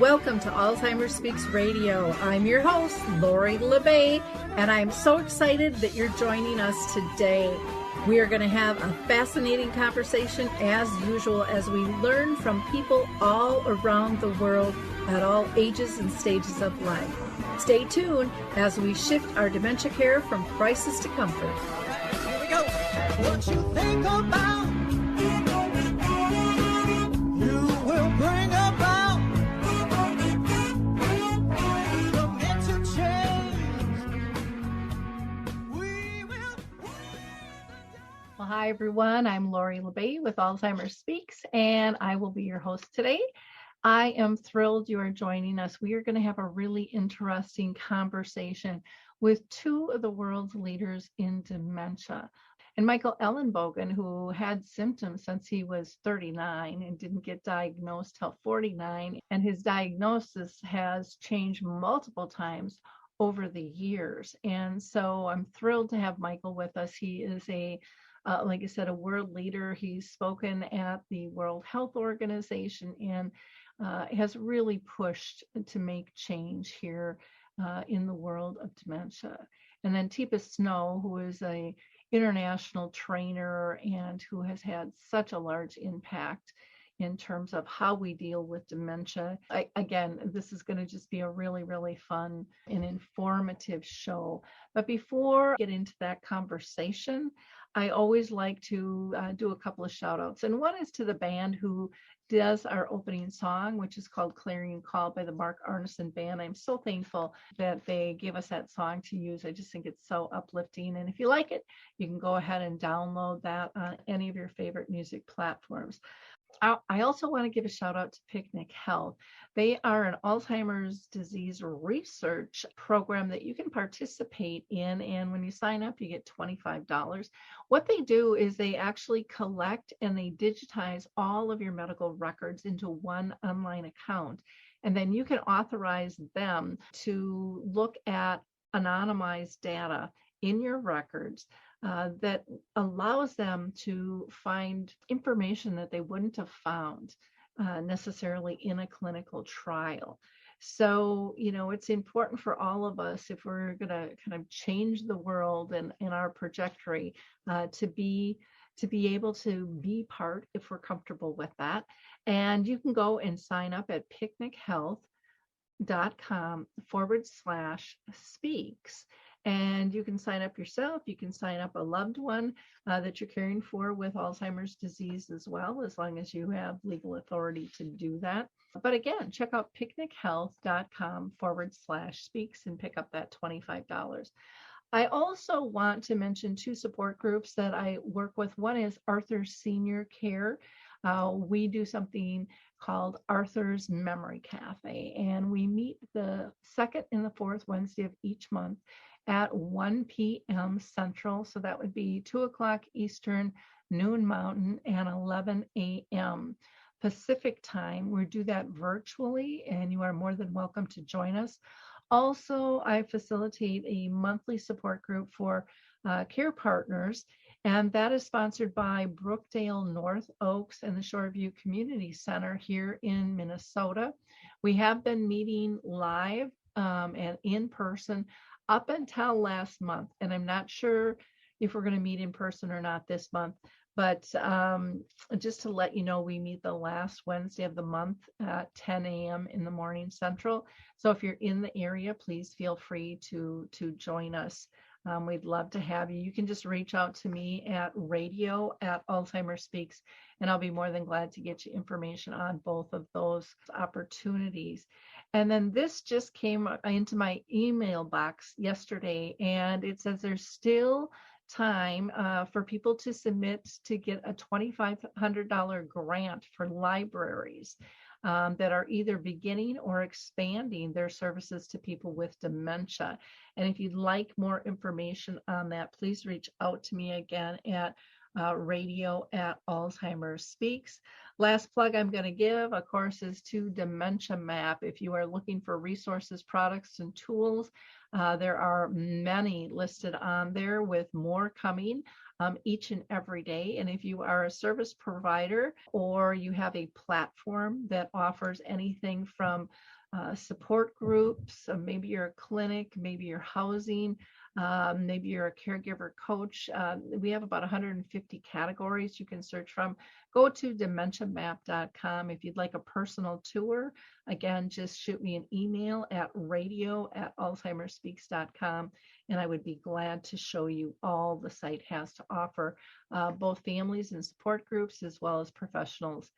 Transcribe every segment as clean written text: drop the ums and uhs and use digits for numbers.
Welcome to Alzheimer Speaks Radio. I'm your host, Lori La Bey, and I'm so excited that you're joining us today. We are going to have a fascinating conversation as usual as we learn from people all around the world at all ages and stages of life. Stay tuned as we shift our dementia care from crisis to comfort. Here we go. What you think about, you will bring about. Well, hi, everyone. I'm Lori La Bey with Alzheimer Speaks, and I will be your host today. I am thrilled you are joining us. We are going to have a really interesting conversation with two of the world's leaders in dementia. And Michael Ellenbogen, who had symptoms since he was 39 and didn't get diagnosed till 49, and his diagnosis has changed multiple times over the years. And so I'm thrilled to have Michael with us. He is like I said, a world leader. He's spoken at the World Health Organization and has really pushed to make change here in the world of dementia. And then Teepa Snow, who is an international trainer and who has had such a large impact in terms of how we deal with dementia. Again, this is going to just be a really, really fun and informative show. But before I get into that conversation, I always like to do a couple of shout outs. And one is to the band who does our opening song, which is called Clarion Call by the Mark Arneson Band. I'm so thankful that they gave us that song to use. I just think it's so uplifting. And if you like it, you can go ahead and download that on any of your favorite music platforms. I also want to give a shout out to Picnic Health. They are an Alzheimer's disease research program that you can participate in. And when you sign up, you get $25. What they do is they actually collect and they digitize all of your medical records into one online account. And then you can authorize them to look at anonymized data in your records that allows them to find information that they wouldn't have found necessarily in a clinical trial. So, it's important for all of us, if we're going to kind of change the world and our trajectory, to be able to be part, if we're comfortable with that. And you can go and sign up at picnichealth.com/speaks. And you can sign up yourself. You can sign up a loved one that you're caring for with Alzheimer's disease as well, as long as you have legal authority to do that. But again, check out picnichealth.com/speaks and pick up that $25. I also want to mention two support groups that I work with. One is Arthur's Senior Care. We do something called Arthur's Memory Cafe, and we meet the second and the fourth Wednesday of each month at 1 p.m. Central. So that would be 2 o'clock Eastern, noon Mountain, and 11 a.m. Pacific time. We do that virtually, and you are more than welcome to join us. Also, I facilitate a monthly support group for care partners, and that is sponsored by Brookdale North Oaks and the Shoreview Community Center here in Minnesota. We have been meeting live and in person up until last month, and I'm not sure if we're going to meet in person or not this month, but just to let you know, we meet the last Wednesday of the month at 10 a.m. in the morning Central. So if you're in the area, please feel free to join us. We'd love to have you. You can just reach out to me at radio@Alzheimer Speaks, and I'll be more than glad to get you information on both of those opportunities. And then this just came into my email box yesterday, and it says there's still time for people to submit to get a $2,500 grant for libraries that are either beginning or expanding their services to people with dementia. And if you'd like more information on that, please reach out to me again at radio@Alzheimer Speaks. Last plug I'm going to give, of course, is to Dementia Map. If you are looking for resources, products, and tools, there are many listed on there with more coming. each and every day. And if you are a service provider or you have a platform that offers anything from support groups, maybe you're a clinic, maybe you're housing, maybe you're a caregiver coach. We have about 150 categories you can search from. Go to dementiamap.com if you'd like a personal tour. Again, just shoot me an email at radio@alzheimerspeaks.com, and I would be glad to show you all the site has to offer, both families and support groups as well as professionals.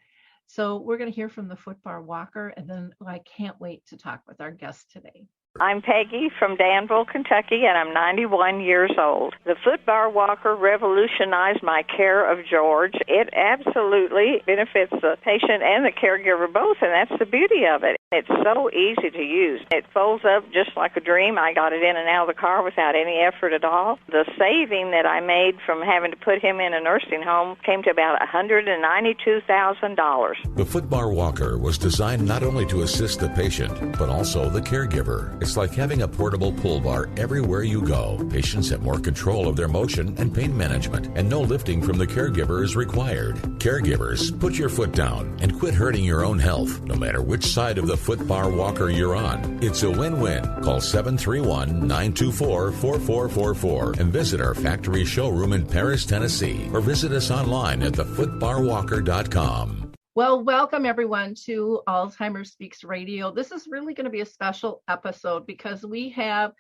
So we're going to hear from the footbar walker, and then I can't wait to talk with our guest today. I'm Peggy from Danville, Kentucky, and I'm 91 years old. The footbar walker revolutionized my care of George. It absolutely benefits the patient and the caregiver both, and that's the beauty of it. It's so easy to use. It folds up just like a dream. I got it in and out of the car without any effort at all. The saving that I made from having to put him in a nursing home came to about $192,000. The footbar walker was designed not only to assist the patient, but also the caregiver. It's like having a portable pull bar everywhere you go. Patients have more control of their motion and pain management, and no lifting from the caregiver is required. Caregivers, put your foot down and quit hurting your own health, no matter which side of the footbar walker you're on. It's a win-win. Call 731-924-4444 and visit our factory showroom in Paris, Tennessee, or visit us online at thefootbarwalker.com. Well, welcome everyone to Alzheimer Speaks Radio. This is really going to be a special episode because we have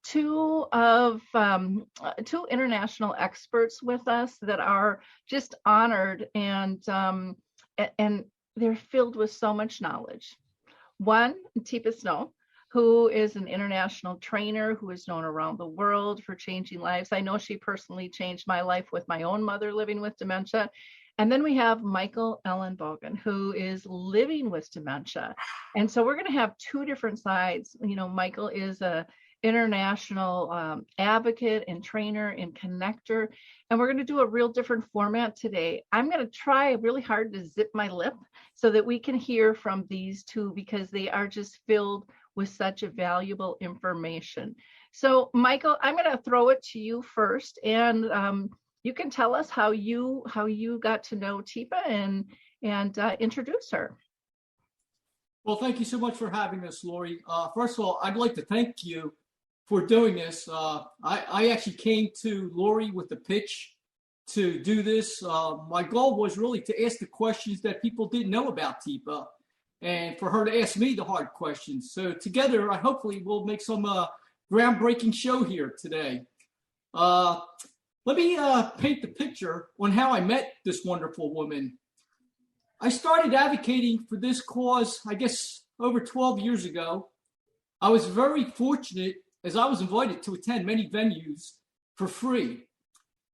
two international experts with us that are just honored, and they're filled with so much knowledge. One, Teepa, who is an international trainer who is known around the world for changing lives. I know she personally changed my life with my own mother living with dementia. And then we have Michael Ellenbogen, who is living with dementia. And so we're going to have two different sides. You know, Michael is a international advocate and trainer and connector. And we're going to do a real different format today. I'm going to try really hard to zip my lip so that we can hear from these two, because they are just filled with such a valuable information. So Michael, I'm going to throw it to you first. And you can tell us how you got to know Teepa and introduce her. Well, thank you so much for having us, Lori. First of all, I'd like to thank you for doing this. I actually came to Lori with the pitch to do this. My goal was really to ask the questions that people didn't know about Teepa, and for her to ask me the hard questions. So together, hopefully we'll make some groundbreaking show here today. Let me paint the picture on how I met this wonderful woman. I started advocating for this cause, I guess, over 12 years ago. I was very fortunate as I was invited to attend many venues for free.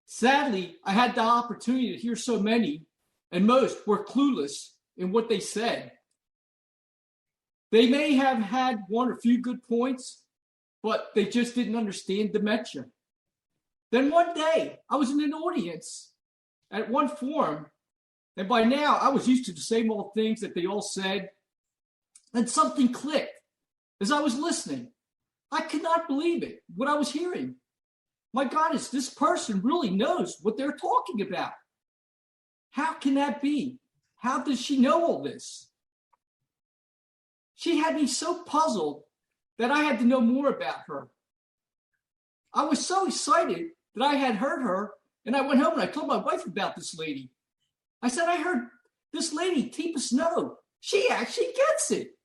Sadly, I had the opportunity to hear so many, and most were clueless in what they said. They may have had one or few good points, but they just didn't understand dementia. Then one day, I was in an audience at one forum, and by now I was used to the same old things that they all said, and something clicked as I was listening. I could not believe it, what I was hearing. My goddess, this person really knows what they're talking about. How can that be? How does she know all this? She had me so puzzled that I had to know more about her. I was so excited that I had heard her, and I went home and I told my wife about this lady. I said, I heard this lady, Teepa Snow. She actually gets it.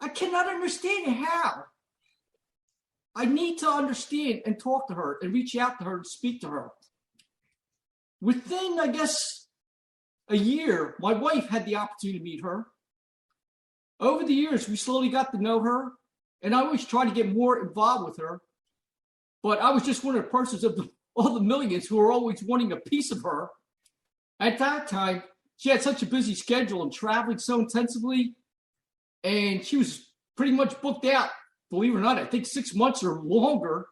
I cannot understand how. I need to understand and talk to her and reach out to her and speak to her. Within, I guess, a year, my wife had the opportunity to meet her. Over the years, we slowly got to know her, and I always tried to get more involved with her. But I was just one of the persons of all the millions who were always wanting a piece of her. At that time, she had such a busy schedule and traveling so intensively, and she was pretty much booked out, believe it or not, I think 6 months or longer.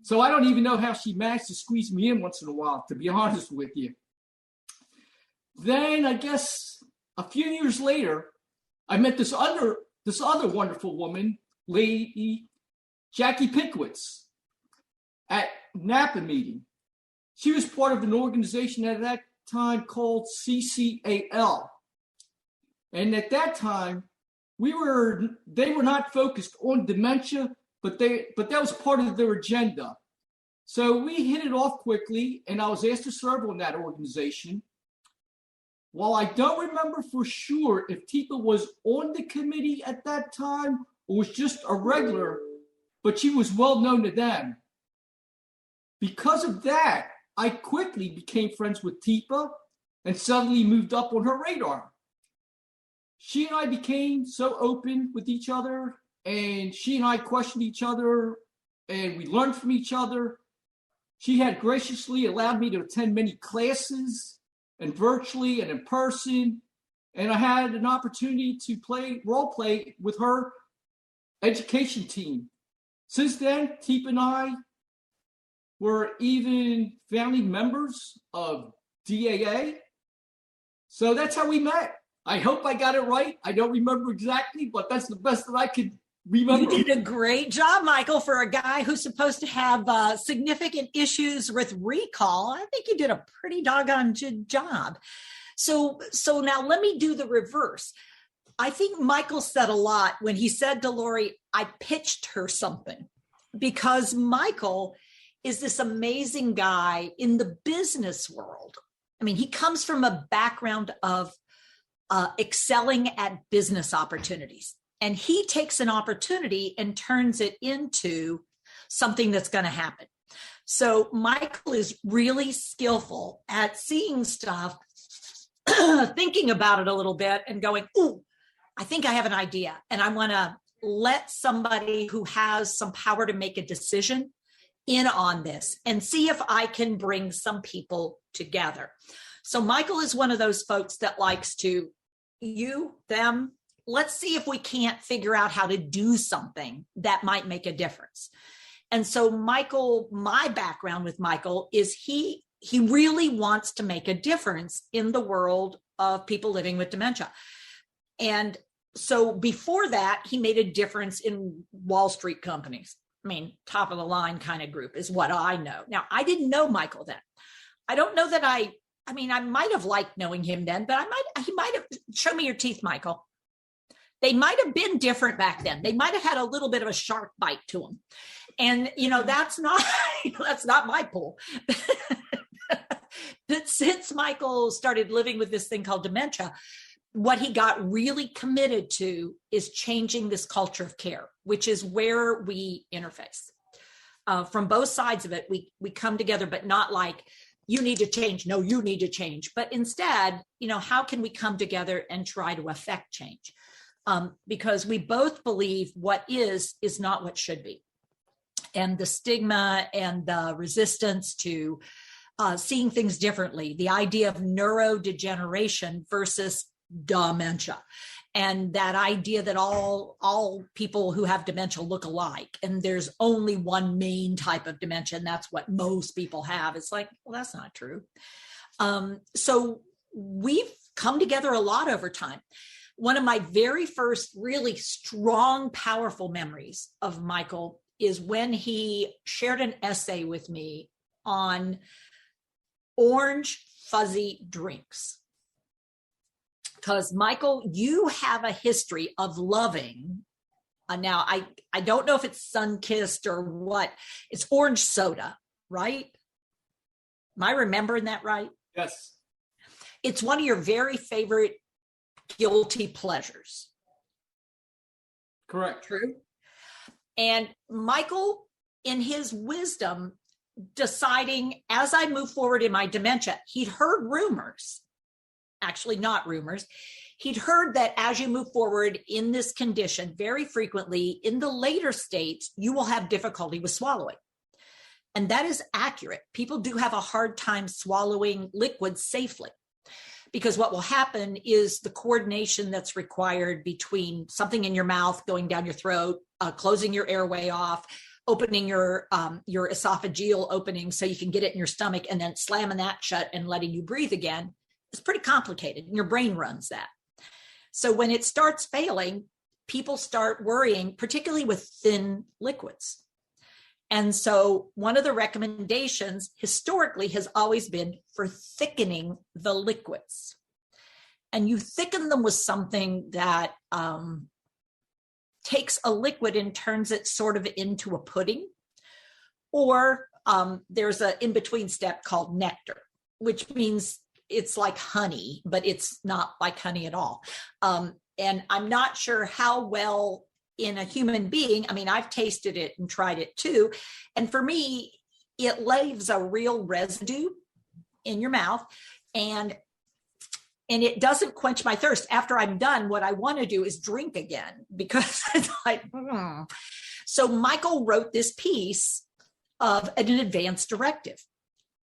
So I don't even know how she managed to squeeze me in once in a while, to be honest with you. Then I guess a few years later, I met this other wonderful woman, Lady Jackie Pinkwitz, at Napa meeting. she was part of an organization at that time called CCAL. And at that time, they were not focused on dementia, but that was part of their agenda. So we hit it off quickly, and I was asked to serve on that organization. While I don't remember for sure if Teepa was on the committee at that time or was just a regular, but she was well known to them. Because of that, I quickly became friends with Teepa and suddenly moved up on her radar. She and I became so open with each other, and she and I questioned each other, and we learned from each other. She had graciously allowed me to attend many classes, and virtually and in person, and I had an opportunity to role play with her education team. Since then, Teepa and I were even family members of DAA. So that's how we met. I hope I got it right. I don't remember exactly, but that's the best that I could remember. You did a great job, Michael, for a guy who's supposed to have significant issues with recall. I think you did a pretty doggone good job. So now let me do the reverse. I think Michael said a lot when he said to Lori, I pitched her something, because Michael is this amazing guy in the business world. I mean, he comes from a background of excelling at business opportunities. And he takes an opportunity and turns it into something that's going to happen. So Michael is really skillful at seeing stuff, thinking about it a little bit and going, ooh, I think I have an idea. And I want to let somebody who has some power to make a decision in on this and see if I can bring some people together. So Michael is one of those folks that likes to them, let's see if we can't figure out how to do something that might make a difference. And so Michael, my background with Michael is he really wants to make a difference in the world of people living with dementia. And so before that, he made a difference in Wall Street companies. I mean, top of the line kind of group is what I know. Now, I didn't know Michael then. I don't know that I might have liked knowing him then, but he might have, show me your teeth, Michael. They might have been different back then. They might have had a little bit of a sharp bite to them. And, that's not my pull. But since Michael started living with this thing called dementia, what he got really committed to is changing this culture of care, which is where we interface. From both sides of it, we come together, but not like, you need to change. No, you need to change. But instead, how can we come together and try to affect change? Because we both believe what is not what should be. And the stigma and the resistance to seeing things differently, the idea of neurodegeneration versus dementia, and that idea that all people who have dementia look alike, and there's only one main type of dementia, and that's what most people have. It's like, well, that's not true. So we've come together a lot over time. One of my very first really strong, powerful memories of Michael is when he shared an essay with me on orange fuzzy drinks. Because Michael, you have a history of loving. Now, I don't know if it's sun-kissed or what. It's orange soda, right? Am I remembering that right? Yes. It's one of your very favorite guilty pleasures. Correct. True. And Michael, in his wisdom, deciding as I move forward in my dementia, he'd heard rumors. Actually, not rumors. He'd heard that as you move forward in this condition, very frequently in the later states, you will have difficulty with swallowing. And that is accurate. People do have a hard time swallowing liquids safely, because what will happen is the coordination that's required between something in your mouth going down your throat, closing your airway off, opening your esophageal opening so you can get it in your stomach, and then slamming that shut and letting you breathe again. It's pretty complicated, and your brain runs that. So when it starts failing, people start worrying, particularly with thin liquids. And so one of the recommendations historically has always been for thickening the liquids. And you thicken them with something that takes a liquid and turns it sort of into a pudding. Or there's an in-between step called nectar, which means it's like honey, but it's not like honey at all. And I'm not sure how well in a human being, I mean, I've tasted it and tried it too. And for me, it leaves a real residue in your mouth, and it doesn't quench my thirst. After I'm done, what I want to do is drink again, because it's like, So Michael wrote this piece of an advance directive.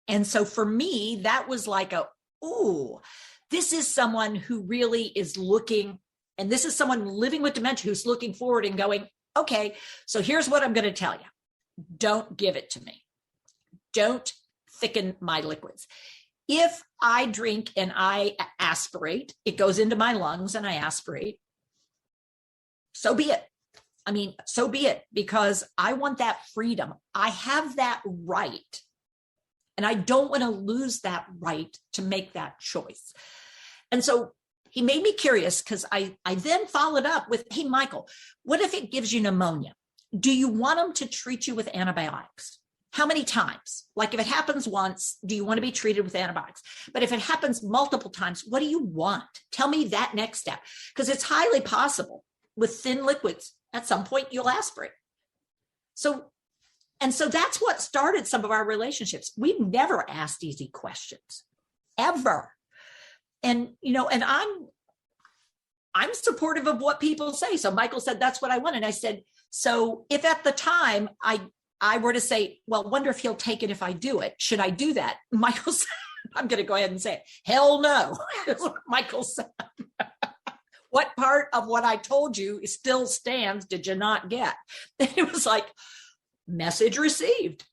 And so for me, that was like this is someone who really is looking, and this is someone living with dementia who's looking forward and going, okay, so here's what I'm going to tell you. Don't give it to me. Don't thicken my liquids. If I drink and I aspirate, it goes into my lungs and I aspirate. So be it. I mean, so be it, because I want that freedom. I have that right. And I don't want to lose that right to make that choice. And so he made me curious, because I then followed up with, hey, Michael, what if it gives you pneumonia? Do you want them to treat you with antibiotics? How many times? Like if it happens once, do you want to be treated with antibiotics? But if it happens multiple times, what do you want? Tell me that next step, because it's highly possible with thin liquids, at some point you'll aspirate. So that's what started some of our relationships. We've never asked easy questions, ever. And, and I'm supportive of what people say. So Michael said, that's what I want. And I said, so if at the time I were to say, well, wonder if he'll take it if I do it, should I do that? Michael said, I'm going to go ahead and say it. Hell no. Is what Michael said. What part of what I told you still stands did you not get? And it was like, message received.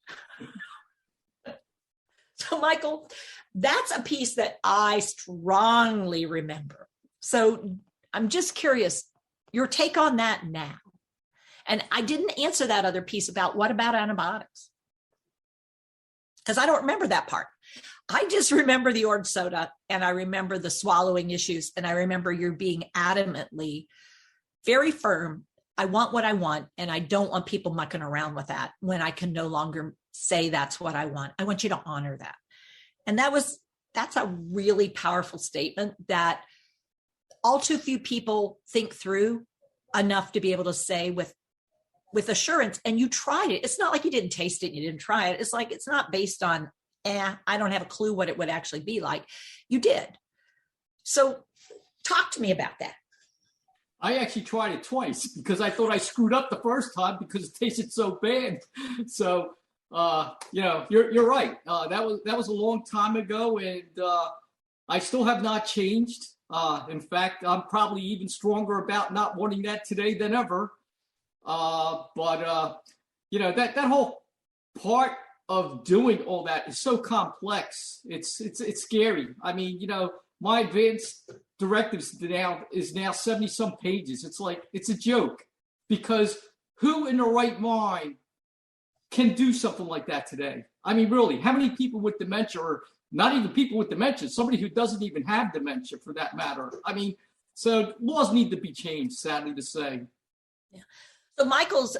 So Michael, that's a piece that I strongly remember. So I'm just curious, your take on that now. And I didn't answer that other piece about what about antibiotics? Because I don't remember that part. I just remember the orange soda, and I remember the swallowing issues. And I remember you being adamantly very firm. I want what I want, and I don't want people mucking around with that when I can no longer say that's what I want. I want you to honor that. And that's a really powerful statement that all too few people think through enough to be able to say with assurance. And you tried it. It's not like you didn't taste it and you didn't try it. It's like, it's not based on, I don't have a clue what it would actually be like. You did. So talk to me about that. I actually tried it twice because I thought I screwed up the first time because it tasted so bad. So, you're right. That was a long time ago, and I still have not changed. In fact, I'm probably even stronger about not wanting that today than ever. That whole part of doing all that is so complex. It's scary. I mean, my advanced directives is now 70 some pages. It's like, it's a joke, because who in their right mind can do something like that today? I mean, really, how many people with dementia, or not even people with dementia, somebody who doesn't even have dementia for that matter? I mean, so laws need to be changed, sadly to say. Yeah. So Michael's,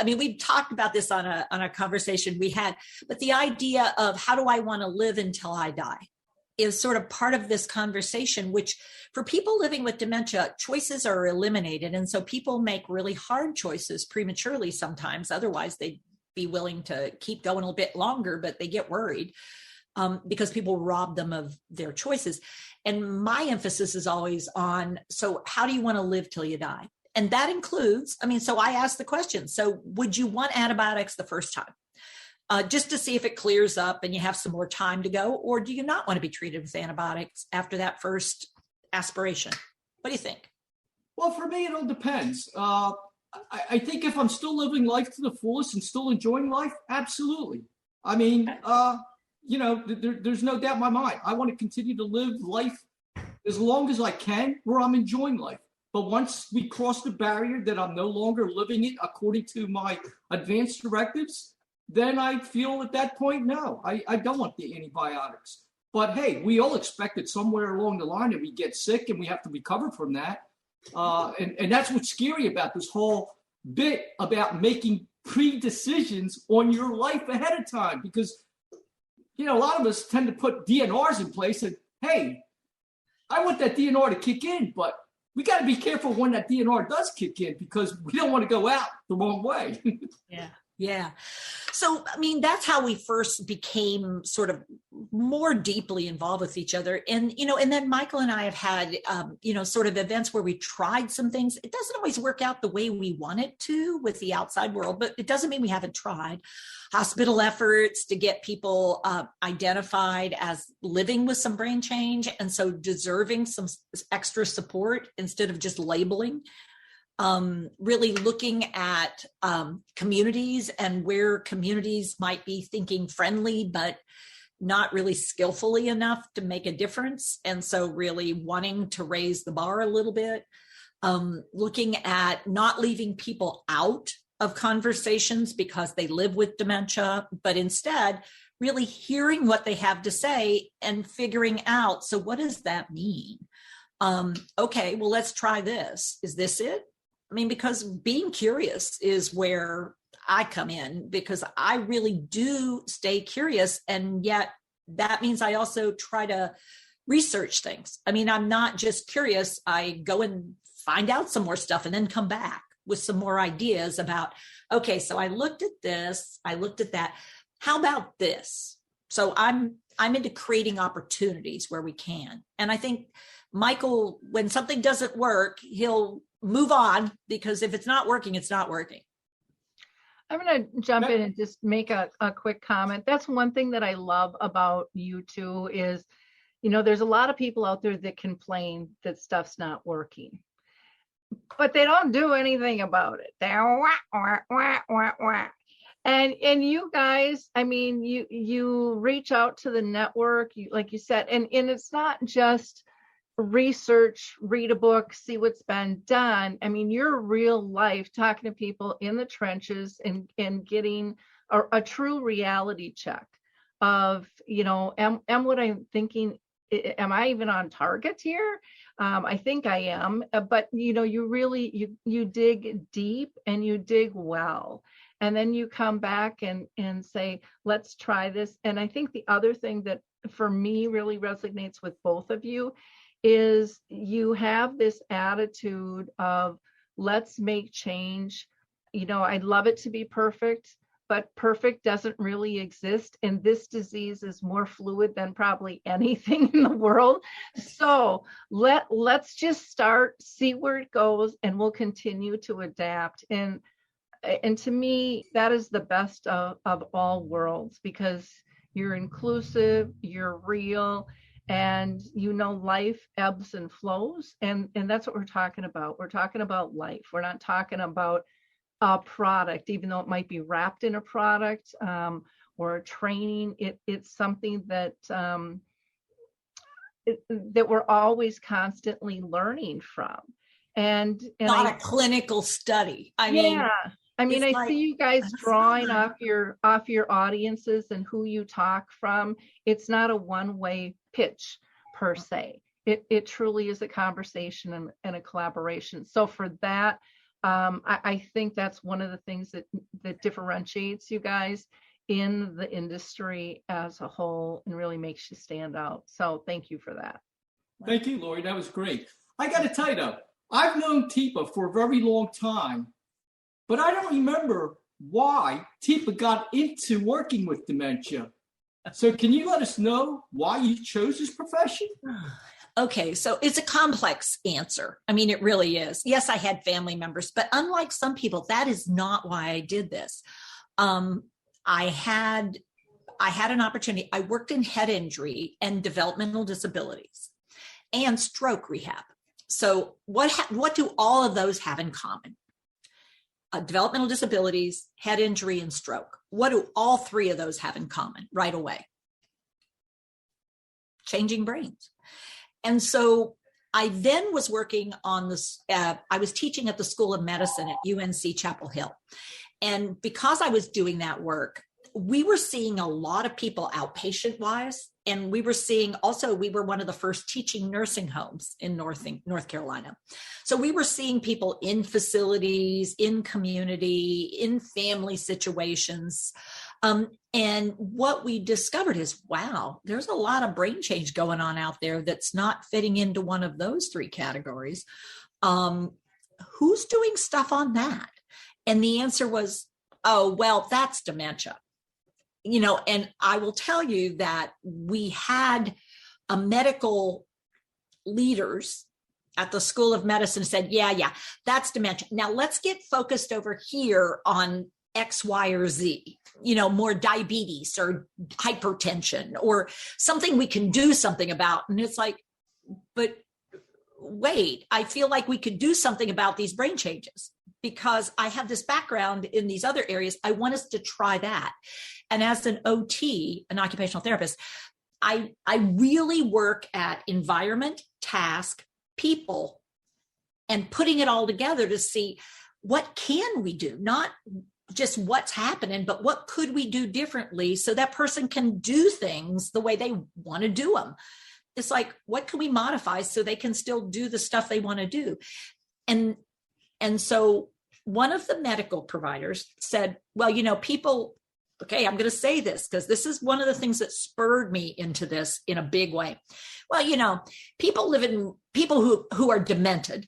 we've talked about this on a conversation we had, but the idea of how do I want to live until I die is sort of part of this conversation, which for people living with dementia, choices are eliminated. And so people make really hard choices prematurely sometimes. Otherwise, they'd be willing to keep going a bit longer, but they get worried because people rob them of their choices. And my emphasis is always on, so how do you want to live till you die? And that includes, so I asked the question, so would you want antibiotics the first time? Just to see if it clears up and you have some more time to go, or do you not want to be treated with antibiotics after that first aspiration? What do you think? Well, for me, it all depends. I think if I'm still living life to the fullest and still enjoying life, absolutely. I mean, there's no doubt in my mind. I want to continue to live life as long as I can where I'm enjoying life. But once we cross the barrier that I'm no longer living it according to my advanced directives, then I feel at that point, no, I don't want the antibiotics. But hey, we all expect it somewhere along the line that we get sick and we have to recover from that. And that's what's scary about this whole bit about making pre-decisions on your life ahead of time, because, you know, a lot of us tend to put DNRs in place and, hey, I want that DNR to kick in, but we got to be careful when that DNR does kick in, because we don't want to go out the wrong way. Yeah. Yeah. So, I mean, that's how we first became sort of more deeply involved with each other. And, you know, and then Michael and I have had, you know, sort of events where we tried some things. It doesn't always work out the way we want it to with the outside world, but it doesn't mean we haven't tried. Hospital efforts to get people identified as living with some brain change, and so deserving some extra support instead of just labeling. Really looking at communities and where communities might be thinking friendly, but not really skillfully enough to make a difference. And so really wanting to raise the bar a little bit, looking at not leaving people out of conversations because they live with dementia, but instead really hearing what they have to say and figuring out, so what does that mean? Okay, well, let's try this. Is this it? I mean, because being curious is where I come in, because I really do stay curious. And yet that means I also try to research things. I mean, I'm not just curious. I go and find out some more stuff and then come back with some more ideas about, okay, so I looked at this, I looked at that. How about this? So I'm into creating opportunities where we can. And I think Michael, when something doesn't work, he'll move on, because if it's not working, it's not working. I'm going to jump in and just make a quick comment. That's one thing that I love about you two is, you know, there's a lot of people out there that complain that stuff's not working, but they don't do anything about it. They're wah, wah, wah, wah. And you guys, I mean, you reach out to the network, like you said, and it's not just research, read a book, see what's been done. I mean, you're real life talking to people in the trenches and getting a true reality check of, you know, am what I'm thinking, am I even on target here? I think I am, but you know, you really, you dig deep and you dig well. And then you come back and say, let's try this. And I think the other thing that for me really resonates with both of you is you have this attitude of let's make change. You know, I'd love it to be perfect, but perfect doesn't really exist. And this disease is more fluid than probably anything in the world. So let's just start, see where it goes, and we'll continue to adapt. And to me, that is the best of all worlds, because you're inclusive, you're real, and you know, life ebbs and flows, and that's what we're talking about. We're talking about life. We're not talking about a product, even though it might be wrapped in a product or a training. It's something that that we're always constantly learning from, and not a clinical study. I mean, I see you guys drawing off your audiences and who you talk from. It's not a one-way pitch per se. It truly is a conversation and a collaboration. So for that, I think that's one of the things that differentiates you guys in the industry as a whole and really makes you stand out. So thank you for that. Thank you, Lori. That was great. I got to tell you though, I've known Teepa for a very long time, but I don't remember why Teepa got into working with dementia. So can you let us know why you chose this profession? Okay, so it's a complex answer. I mean, it really is. Yes, I had family members, but unlike some people, that is not why I did this. I had an opportunity. I worked in head injury and developmental disabilities and stroke rehab. So what do all of those have in common? Developmental disabilities, head injury, and stroke. What do all three of those have in common right away? Changing brains. And so I then was working on this, I was teaching at the School of Medicine at UNC Chapel Hill. And because I was doing that work, we were seeing a lot of people outpatient wise. And we were seeing also, we were one of the first teaching nursing homes in North Carolina. So we were seeing people in facilities, in community, in family situations. And what we discovered is, wow, there's a lot of brain change going on out there that's not fitting into one of those three categories. Who's doing stuff on that? And the answer was, oh, well, that's dementia. And I will tell you that we had a medical leaders at the School of Medicine said, yeah, that's dementia. Now let's get focused over here on X, Y, or Z, more diabetes or hypertension or something we can do something about. And it's like, but wait, I feel like we could do something about these brain changes because I have this background in these other areas. I want us to try that. And as an OT, an occupational therapist, I really work at environment, task, people, and putting it all together to see what can we do, not just what's happening, but what could we do differently so that person can do things the way they want to do them. It's like, what can we modify so they can still do the stuff they want to do? And so one of the medical providers said, well, people, okay, I'm going to say this because this is one of the things that spurred me into this in a big way. Well, people who are demented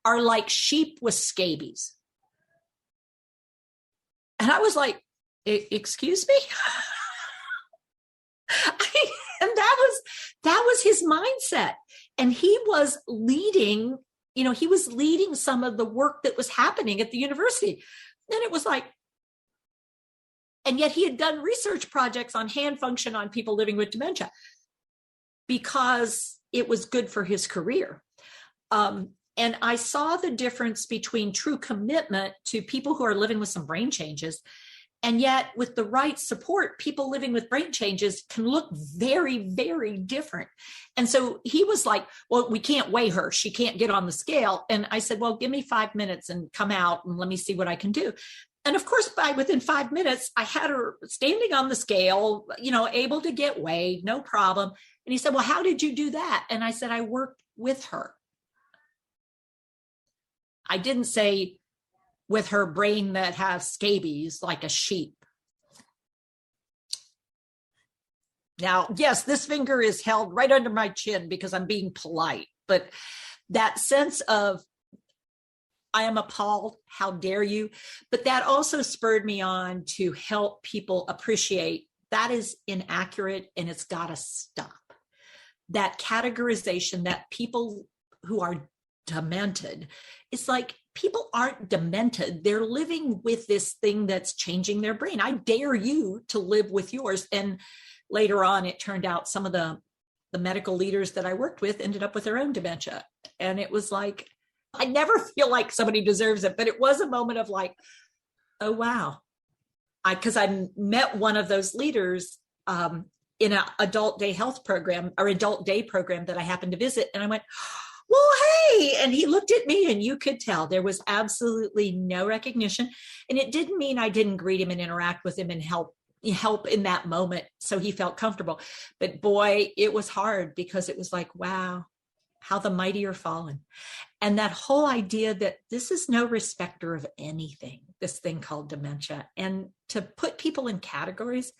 are like sheep with scabies. And I was like, excuse me? And that was his mindset. And he was leading some of the work that was happening at the university. And it was like, and yet he had done research projects on hand function on people living with dementia because it was good for his career. And I saw the difference between true commitment to people who are living with some brain changes. And yet with the right support, people living with brain changes can look very, very different. And so he was like, well, we can't weigh her. She can't get on the scale. And I said, well, give me 5 minutes and come out and let me see what I can do. And of course, within 5 minutes, I had her standing on the scale, able to get weighed, no problem. And he said, well, how did you do that? And I said, I worked with her. I didn't say with her brain that has scabies like a sheep. Now, yes, this finger is held right under my chin because I'm being polite, but that sense of I am appalled, how dare you? But that also spurred me on to help people appreciate that is inaccurate and it's got to stop. That categorization that people who are demented, it's like people aren't demented. They're living with this thing that's changing their brain. I dare you to live with yours. And later on, it turned out some of the medical leaders that I worked with ended up with their own dementia. And it was like, I never feel like somebody deserves it, but it was a moment of like, oh, wow. Because I met one of those leaders in an adult day health program or adult day program that I happened to visit. And I went, well, hey, and he looked at me and you could tell there was absolutely no recognition. And it didn't mean I didn't greet him and interact with him and help in that moment. So he felt comfortable. But boy, it was hard because it was like, wow, how the mighty are fallen. And that whole idea that this is no respecter of anything, this thing called dementia, and to put people in categories,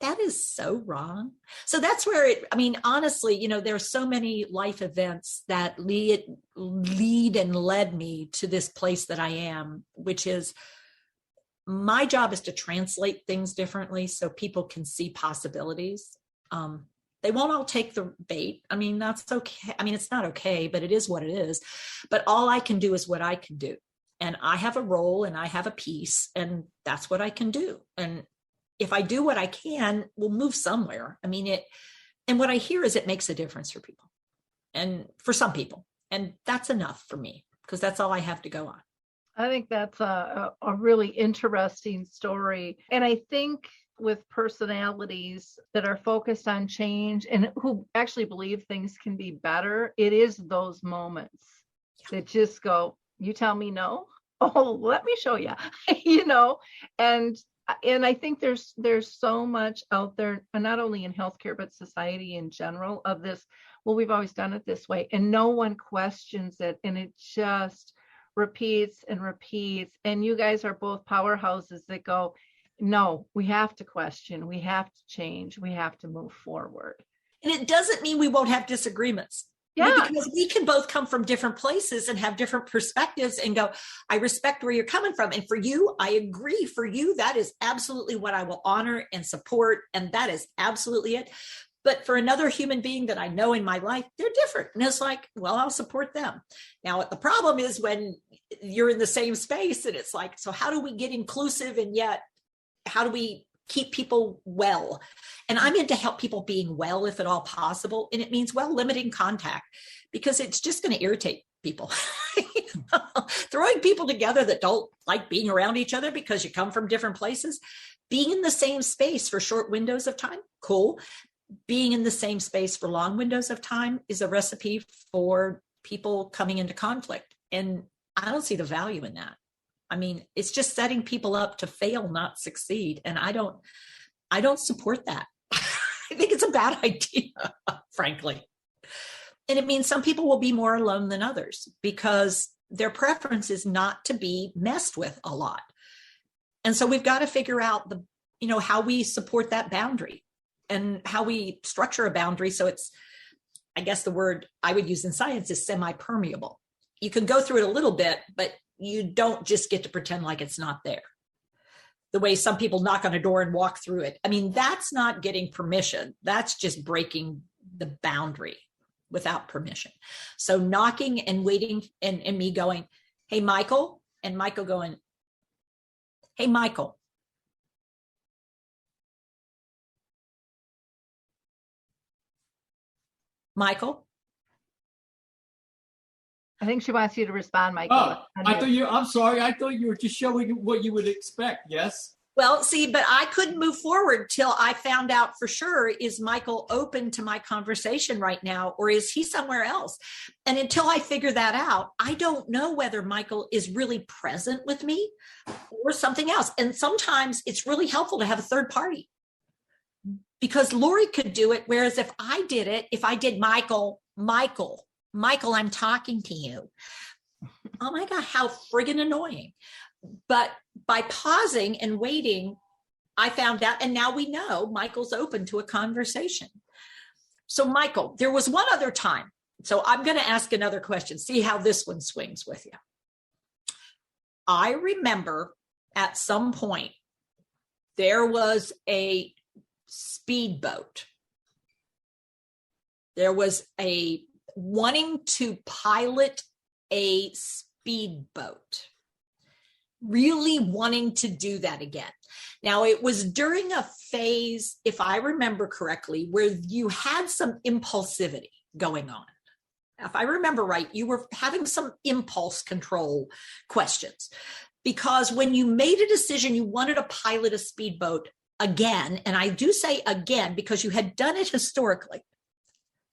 that is so wrong. So that's where honestly, there are so many life events that lead and led me to this place that I am, which is my job is to translate things differently so people can see possibilities. They won't all take the bait. That's okay. It's not okay, but it is what it is. But all I can do is what I can do. And I have a role and I have a piece, and that's what I can do. And if I do what I can, we'll move somewhere. And what I hear is it makes a difference for people and for some people. And that's enough for me because that's all I have to go on. I think that's a really interesting story. And I think with personalities that are focused on change and who actually believe things can be better, it is those moments that just go, you tell me no? oh, let me show you, you know, and I think there's so much out there, and not only in healthcare, but society in general, of this, well, we've always done it this way, and no one questions it, and it just repeats and repeats. And you guys are both powerhouses that go, no, we have to question, we have to change, we have to move forward. And it doesn't mean we won't have disagreements. Yeah. Because we can both come from different places and have different perspectives and go, I respect where you're coming from. And for you, I agree. For you, that is absolutely what I will honor and support. And that is absolutely it. But for another human being that I know in my life, they're different. And it's like, well, I'll support them. Now, the problem is when you're in the same space and it's like, so how do we get inclusive? And yet, how do we keep people well? And I'm into help people being well, if at all possible. And it means, well, limiting contact, because it's just going to irritate people. Throwing people together that don't like being around each other because you come from different places, being in the same space for short windows of time, cool. Being in the same space for long windows of time is a recipe for people coming into conflict. And I don't see the value in that. I mean, it's just setting people up to fail, not succeed. And I don't support that. I think it's a bad idea, frankly. And it means some people will be more alone than others because their preference is not to be messed with a lot. And so we've got to figure out how we support that boundary and how we structure a boundary. So it's, I guess the word I would use in science is semi-permeable. You can go through it a little bit, but you don't just get to pretend like it's not there. The way some people knock on a door and walk through it. I mean, that's not getting permission. That's just breaking the boundary without permission. So knocking and waiting and me going, hey, Michael, and Michael going, hey, Michael. Michael? I think she wants you to respond, Michael. Oh, I'm sorry. I thought you were just showing what you would expect. Yes. Well, see, but I couldn't move forward till I found out for sure, is Michael open to my conversation right now, or is he somewhere else? And until I figure that out, I don't know whether Michael is really present with me or something else. And sometimes it's really helpful to have a third party, because Lori could do it. Whereas if I did Michael, I'm talking to you. Oh my God, how friggin' annoying. But by pausing and waiting, I found out, and now we know Michael's open to a conversation. So Michael, there was one other time. So I'm going to ask another question, see how this one swings with you. I remember at some point, there was a speedboat. There was a wanting to pilot a speedboat, really wanting to do that again. Now, it was during a phase, if I remember correctly, where you had some impulsivity going on. If I remember right, you were having some impulse control questions, because when you made a decision, you wanted to pilot a speedboat again. And I do say again, because you had done it historically.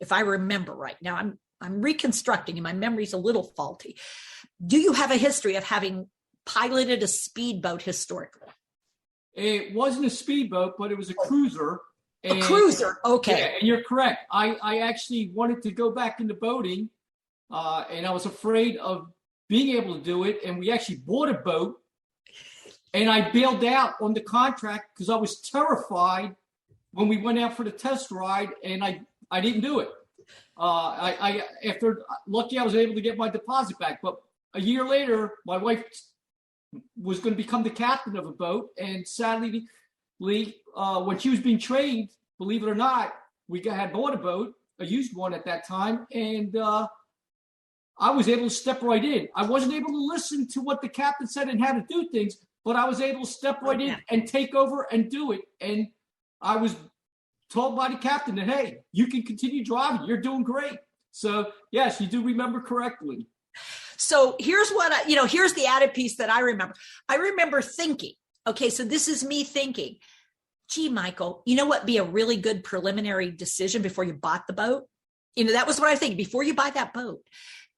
If I remember right. Now I'm reconstructing and my memory's a little faulty. Do you have a history of having piloted a speedboat historically? It wasn't a speedboat, but it was a cruiser. A cruiser, okay. Yeah, and you're correct. I actually wanted to go back into boating, and I was afraid of being able to do it. And we actually bought a boat, and I bailed out on the contract because I was terrified when we went out for the test ride, and I didn't do it. Lucky I was able to get my deposit back. But a year later, my wife was going to become the captain of a boat. And sadly, when she was being trained, believe it or not, had bought a boat, a used one at that time. And I was able to step right in. I wasn't able to listen to what the captain said and how to do things, but I was able to step right in and take over and do it. And I was told by the captain that, hey, you can continue driving. You're doing great. So yes, you do remember correctly. So here's what here's the added piece that I remember. I remember thinking, okay, so this is me thinking, gee, Michael, you know what be a really good preliminary decision before you bought the boat? That was what I think. Before you buy that boat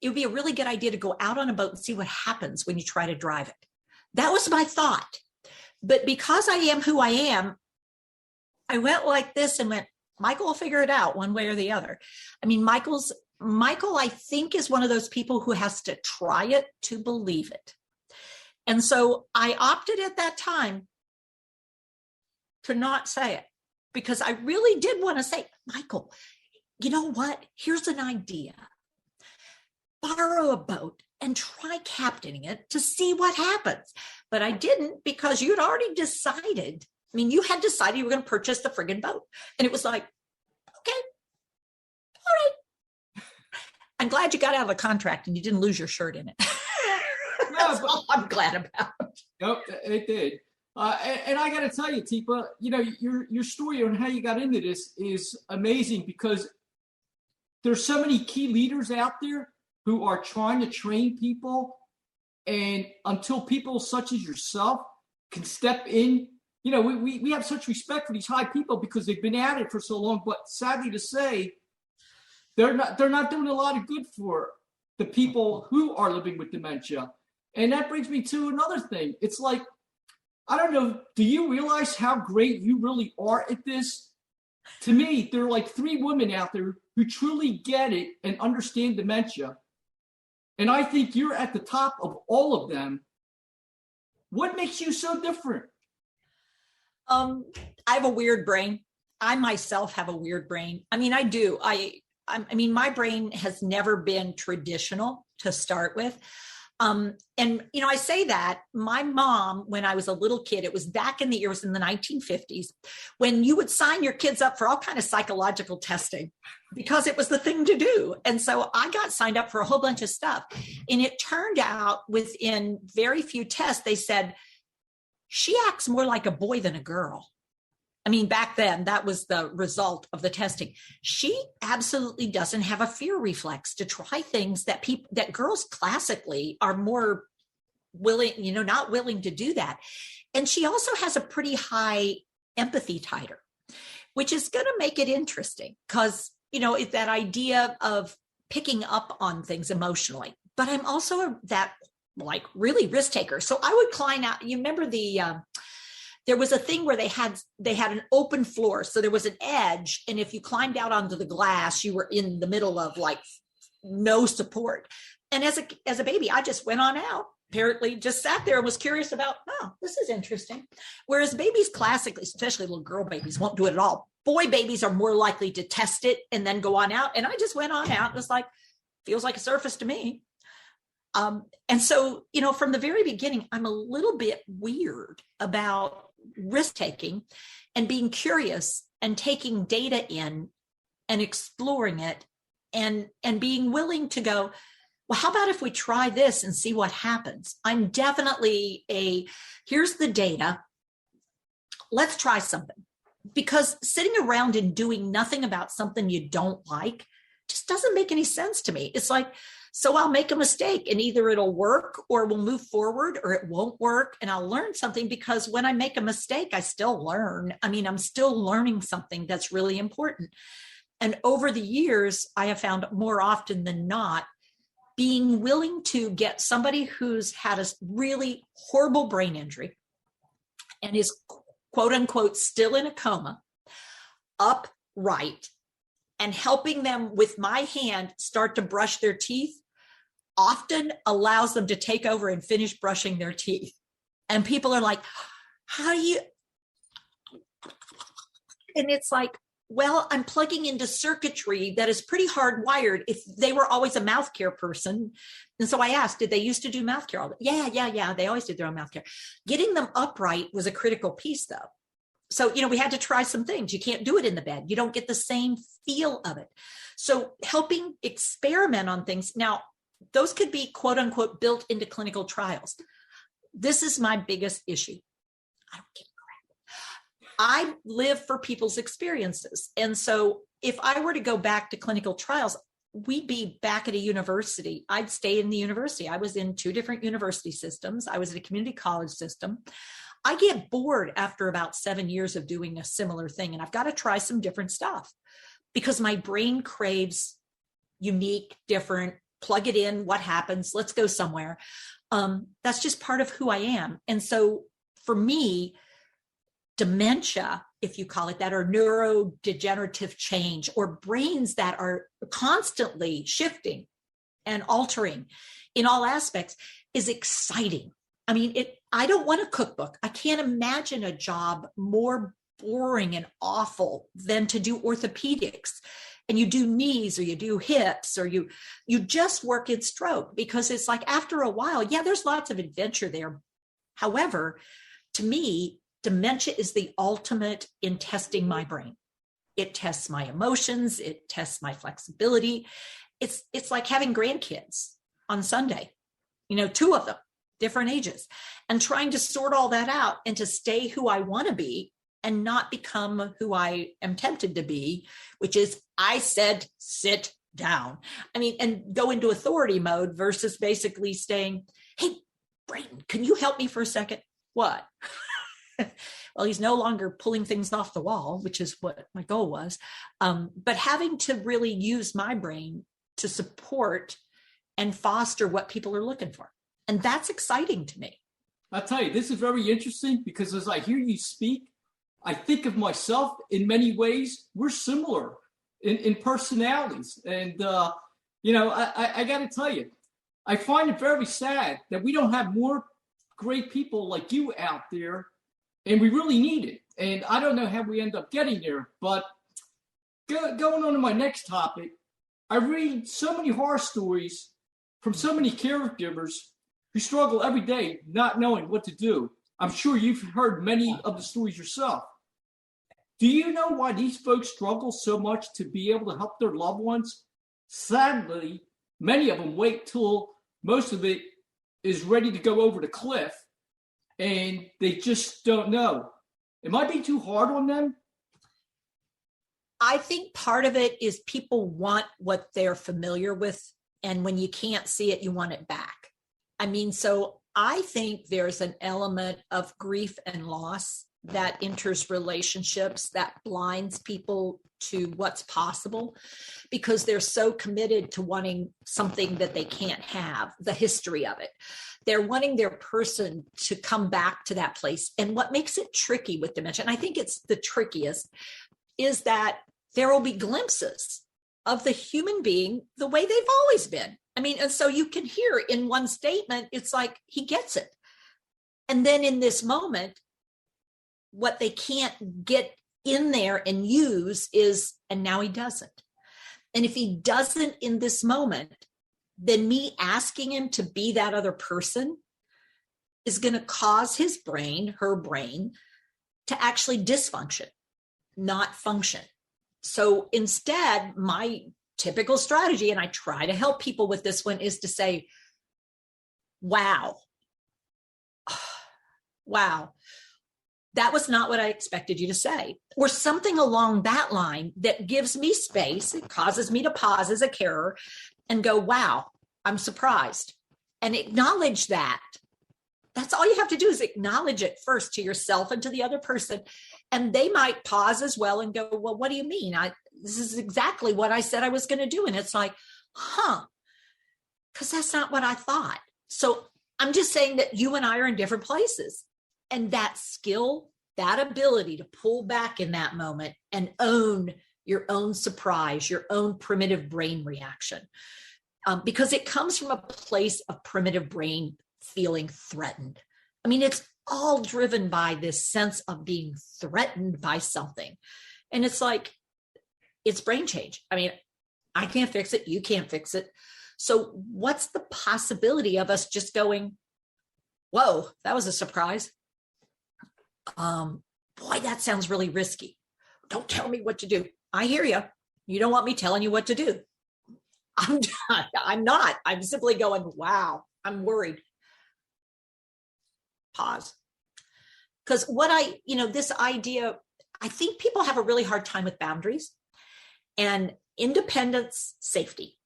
it would be a really good idea to go out on a boat and see what happens when you try to drive it. That was my thought. But because I am who I am, I went like this and went, Michael will figure it out one way or the other. I mean, Michael, I think, is one of those people who has to try it to believe it. And so I opted at that time to not say it, because I really did want to say, Michael, you know what? Here's an idea. Borrow a boat and try captaining it to see what happens. But I didn't, because you'd already decided. I mean, you had decided you were going to purchase the friggin' boat. And it was like, okay, all right. I'm glad you got out of the contract and you didn't lose your shirt in it. That's all I'm glad about. Nope, it did. And I got to tell you, Teepa, you know, your story on how you got into this is amazing, because there's so many key leaders out there who are trying to train people. And until people such as yourself can step in, you know, we have such respect for these high people because they've been at it for so long. But sadly to say, they're not doing a lot of good for the people who are living with dementia. And that brings me to another thing. It's like, I don't know, do you realize how great you really are at this? To me, there are like 3 women out there who truly get it and understand dementia. And I think you're at the top of all of them. What makes you so different? I have a weird brain. I myself have a weird brain. I mean, I do. I mean, my brain has never been traditional to start with. And, you know, I say that my mom, when I was a little kid, it was back in it was in the 1950s, when you would sign your kids up for all kind of psychological testing because it was the thing to do. And so I got signed up for a whole bunch of stuff. And it turned out within very few tests, they said, she acts more like a boy than a girl. I mean, back then, that was the result of the testing. She absolutely doesn't have a fear reflex to try things that girls classically are more willing, you know, not willing to do that. And she also has a pretty high empathy titer, which is going to make it interesting because, you know, it's that idea of picking up on things emotionally. But I'm also that like really risk taker. So I would climb out. You remember there was a thing where they had an open floor. So there was an edge. And if you climbed out onto the glass, you were in the middle of like no support. And as a baby, I just went on out, apparently just sat there and was curious about, oh, this is interesting. Whereas babies classically, especially little girl babies, won't do it at all. Boy babies are more likely to test it and then go on out. And I just went on out. It was like, feels like a surface to me. And so, you know, from the very beginning, I'm a little bit weird about risk-taking and being curious and taking data in and exploring it and being willing to go, well, how about if we try this and see what happens? I'm definitely here's the data. Let's try something. Because sitting around and doing nothing about something you don't like just doesn't make any sense to me. It's like, so I'll make a mistake and either it'll work or we'll move forward or it won't work and I'll learn something, because when I make a mistake, I still learn. I mean, I'm still learning something that's really important. And over the years, I have found more often than not, being willing to get somebody who's had a really horrible brain injury and is quote unquote still in a coma upright and helping them with my hand start to brush their teeth often allows them to take over and finish brushing their teeth. And people are like, how do you? And it's like, well, I'm plugging into circuitry that is pretty hardwired if they were always a mouth care person. And so I asked, did they used to do mouth care all the time? Yeah. They always did their own mouth care. Getting them upright was a critical piece though. So, you know, we had to try some things. You can't do it in the bed. You don't get the same feel of it. So helping experiment on things. Now, those could be quote unquote built into clinical trials. This is my biggest issue. I don't give a crap. I live for people's experiences. And so if I were to go back to clinical trials, we'd be back at a university. I'd stay in the university. I was in 2 different university systems. I was in a community college system. I get bored after about 7 years of doing a similar thing. And I've got to try some different stuff because my brain craves unique, different, plug it in, what happens, let's go somewhere. That's just part of who I am. And so for me, dementia, if you call it that, or neurodegenerative change, or brains that are constantly shifting and altering in all aspects, is exciting. I mean, I don't want a cookbook. I can't imagine a job more boring and awful than to do orthopedics. And you do knees, or you do hips, or you just work in stroke, because it's like after a while, yeah, there's lots of adventure there. However, to me, dementia is the ultimate in testing my brain. It tests my emotions. It tests my flexibility. It's like having grandkids on Sunday, 2 of them, different ages, and trying to sort all that out and to stay who I want to be and not become who I am tempted to be, which is, I said, sit down. I mean, and go into authority mode versus basically staying, hey, Brayton, can you help me for a second? What? Well, he's no longer pulling things off the wall, which is what my goal was. But having to really use my brain to support and foster what people are looking for. And that's exciting to me. I'll tell you, this is very interesting, because as I hear you speak, I think of myself in many ways. We're similar in personalities. And, I got to tell you, I find it very sad that we don't have more great people like you out there, and we really need it. And I don't know how we end up getting there, but going on to my next topic, I read so many horror stories from so many caregivers who struggle every day not knowing what to do. I'm sure you've heard many of the stories yourself. Do you know why these folks struggle so much to be able to help their loved ones? Sadly, many of them wait till most of it is ready to go over the cliff, and they just don't know. Am I being too hard on them? I think part of it is people want what they're familiar with, and when you can't see it, you want it back. I mean, so I think there's an element of grief and loss that enters relationships, that blinds people to what's possible, because they're so committed to wanting something that they can't have, the history of it. They're wanting their person to come back to that place. And what makes it tricky with dementia, and I think it's the trickiest, is that there will be glimpses of the human being the way they've always been. I mean, and so you can hear in one statement, it's like he gets it. And then in this moment, what they can't get in there and use is, and now he doesn't. And if he doesn't in this moment, then me asking him to be that other person is going to cause his brain, her brain, to actually dysfunction, not function. So instead, my typical strategy, and I try to help people with this one, is to say, wow, that was not what I expected you to say, or something along that line that gives me space. It causes me to pause as a carer and go, wow, I'm surprised, and acknowledge that. That's all you have to do, is acknowledge it first to yourself and to the other person. And they might pause as well and go, well, what do you mean? This is exactly what I said I was going to do. And it's like, because that's not what I thought. So I'm just saying that you and I are in different places. And that skill, that ability to pull back in that moment and own your own surprise, your own primitive brain reaction, because it comes from a place of primitive brain feeling threatened. I mean, it's all driven by this sense of being threatened by something. And it's like, it's brain change. I mean, I can't fix it. You can't fix it. So what's the possibility of us just going, whoa, that was a surprise. Boy, that sounds really risky. Don't tell me what to do. I hear you. You don't want me telling you what to do. I'm not. I'm simply going, wow, I'm worried. Pause. Because this idea, I think people have a really hard time with boundaries and independence, safety.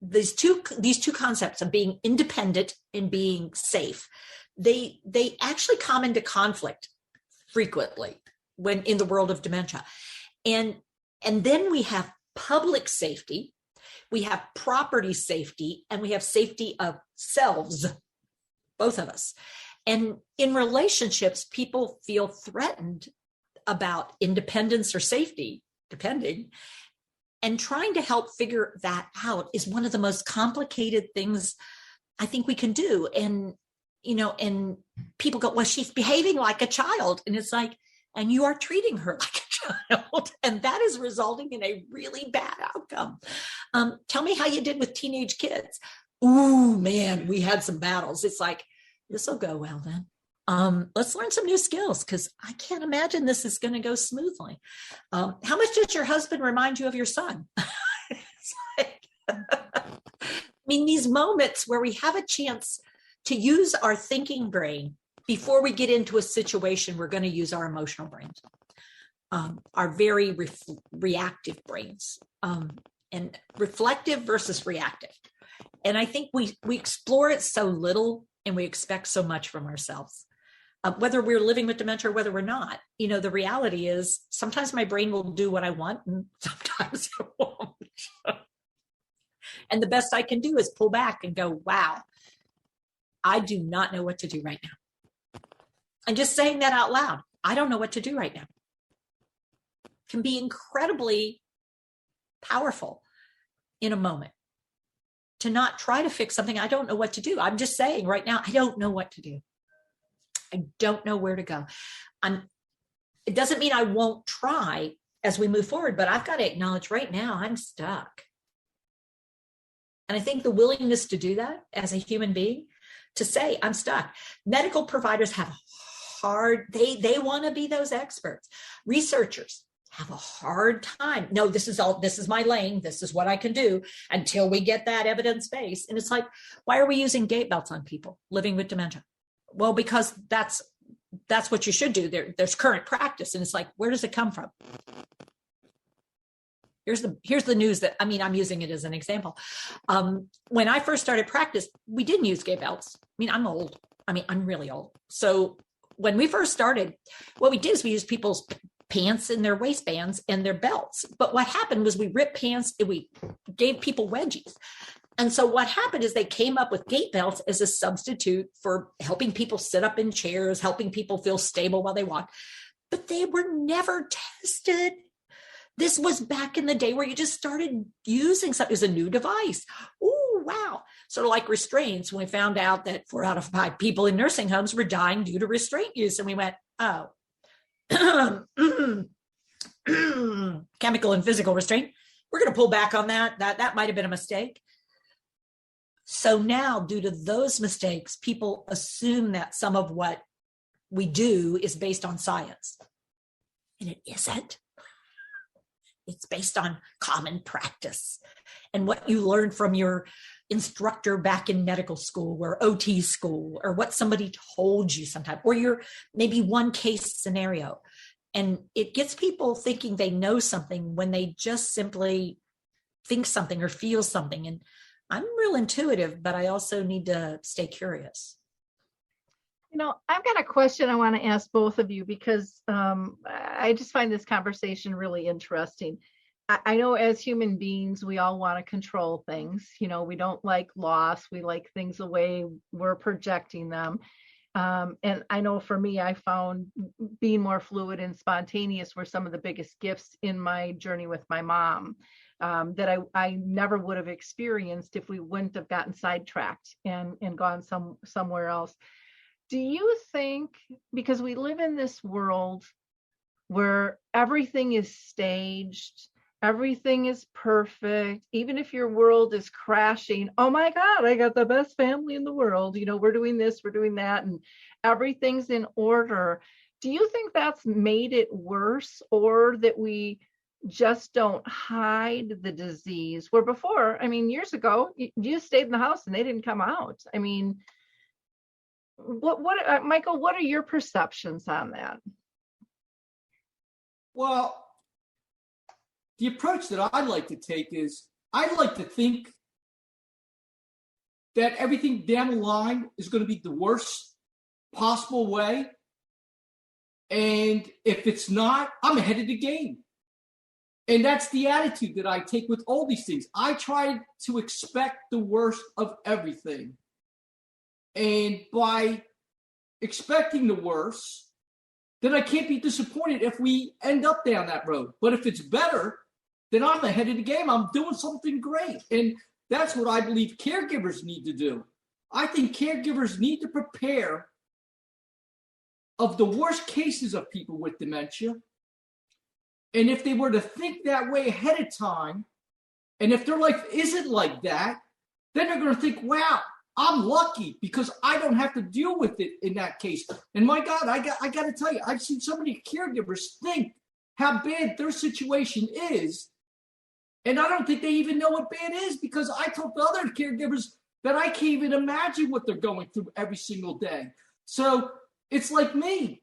These two concepts of being independent and being safe, they actually come into conflict frequently when in the world of dementia. And then we have public safety, We have property safety, and we have safety of selves, both of us. And in relationships, people feel threatened about independence or safety, depending. And trying to help figure that out is one of the most complicated things I think we can do. And, and people go, well, she's behaving like a child. And it's like, and you are treating her like a child. And that is resulting in a really bad outcome. Tell me how you did with teenage kids. Ooh, man, we had some battles. It's like, this will go well then. Let's learn some new skills, because I can't imagine this is going to go smoothly. How much does your husband remind you of your son? These moments where we have a chance to use our thinking brain before we get into a situation, we're going to use our emotional brains, our very reactive brains, and reflective versus reactive. And I think we explore it so little, and we expect so much from ourselves. Whether we're living with dementia or whether we're not, the reality is sometimes my brain will do what I want and sometimes it won't. And the best I can do is pull back and go, wow, I do not know what to do right now. And just saying that out loud, I don't know what to do right now, can be incredibly powerful in a moment. To not try to fix something, I don't know what to do. I'm just saying right now, I don't know what to do. I don't know where to go. It doesn't mean I won't try as we move forward, but I've got to acknowledge right now I'm stuck. And I think the willingness to do that as a human being, to say I'm stuck. Medical providers have hard, they want to be those experts. Researchers have a hard time. No, this is my lane. This is what I can do until we get that evidence base. And it's like, why are we using gait belts on people living with dementia? Well, because that's what you should do. There's current practice. And it's like, where does it come from? Here's the news that, I'm using it as an example. When I first started practice, we didn't use gait belts. I'm old. I'm really old. So when we first started, what we did is we used people's pants and their waistbands and their belts. But what happened was we ripped pants and we gave people wedgies. And so what happened is they came up with gait belts as a substitute for helping people sit up in chairs, helping people feel stable while they walk. But they were never tested. This was back in the day where you just started using something as a new device. Oh, wow. Sort of like restraints. When we found out that 4 out of 5 people in nursing homes were dying due to restraint use. And we went, oh, chemical and physical restraint. We're going to pull back on that. That might have been a mistake. So now, due to those mistakes, people assume that some of what we do is based on science. And it isn't. It's based on common practice and what you learned from your instructor back in medical school or OT school, or what somebody told you sometime, or your maybe one case scenario. And it gets people thinking they know something when they just simply think something or feel something. And I'm real intuitive, but I also need to stay curious. I've got a question I want to ask both of you, because I just find this conversation really interesting. I know as human beings, we all want to control things. We don't like loss. We like things the way we're projecting them. And I know for me, I found being more fluid and spontaneous were some of the biggest gifts in my journey with my mom, that I never would have experienced if we wouldn't have gotten sidetracked and gone somewhere else. Do you think, because we live in this world where everything is staged, everything is perfect, even if your world is crashing, oh my God, I got the best family in the world, we're doing this, we're doing that, and everything's in order. Do you think that's made it worse, or that we just don't hide the disease, where before, years ago, you just stayed in the house and they didn't come out? What Michael, what are your perceptions on that? Well, the approach that I like to take is I like to think that everything down the line is going to be the worst possible way. And if it's not, I'm ahead of the game. And that's the attitude that I take with all these things. I try to expect the worst of everything. And by expecting the worst, then I can't be disappointed if we end up down that road. But if it's better, then I'm ahead of the game. I'm doing something great. And that's what I believe caregivers need to do. I think caregivers need to prepare of the worst cases of people with dementia. And if they were to think that way ahead of time, and if their life isn't like that, then they're going to think, wow, I'm lucky because I don't have to deal with it in that case. And my God, I got to tell you, I've seen so many caregivers think how bad their situation is. And I don't think they even know what bad is, because I talk to other caregivers that I can't even imagine what they're going through every single day. So it's like me.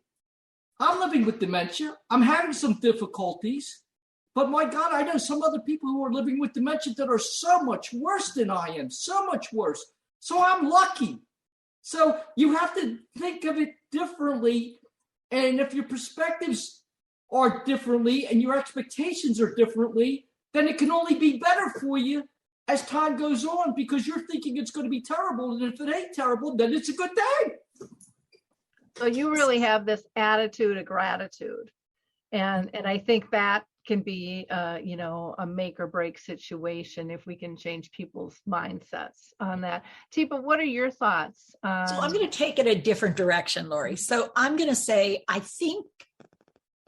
I'm living with dementia. I'm having some difficulties. But my God, I know some other people who are living with dementia that are so much worse than I am, so much worse. So I'm lucky. So you have to think of it differently. And if your perspectives are differently and your expectations are differently, then it can only be better for you as time goes on, because you're thinking it's going to be terrible. And if it ain't terrible, then it's a good day. So you really have this attitude of gratitude. And I think that can be, a make or break situation if we can change people's mindsets on that. Teepa, what are your thoughts? So I'm going to take it a different direction, Lori. So I'm going to say, I think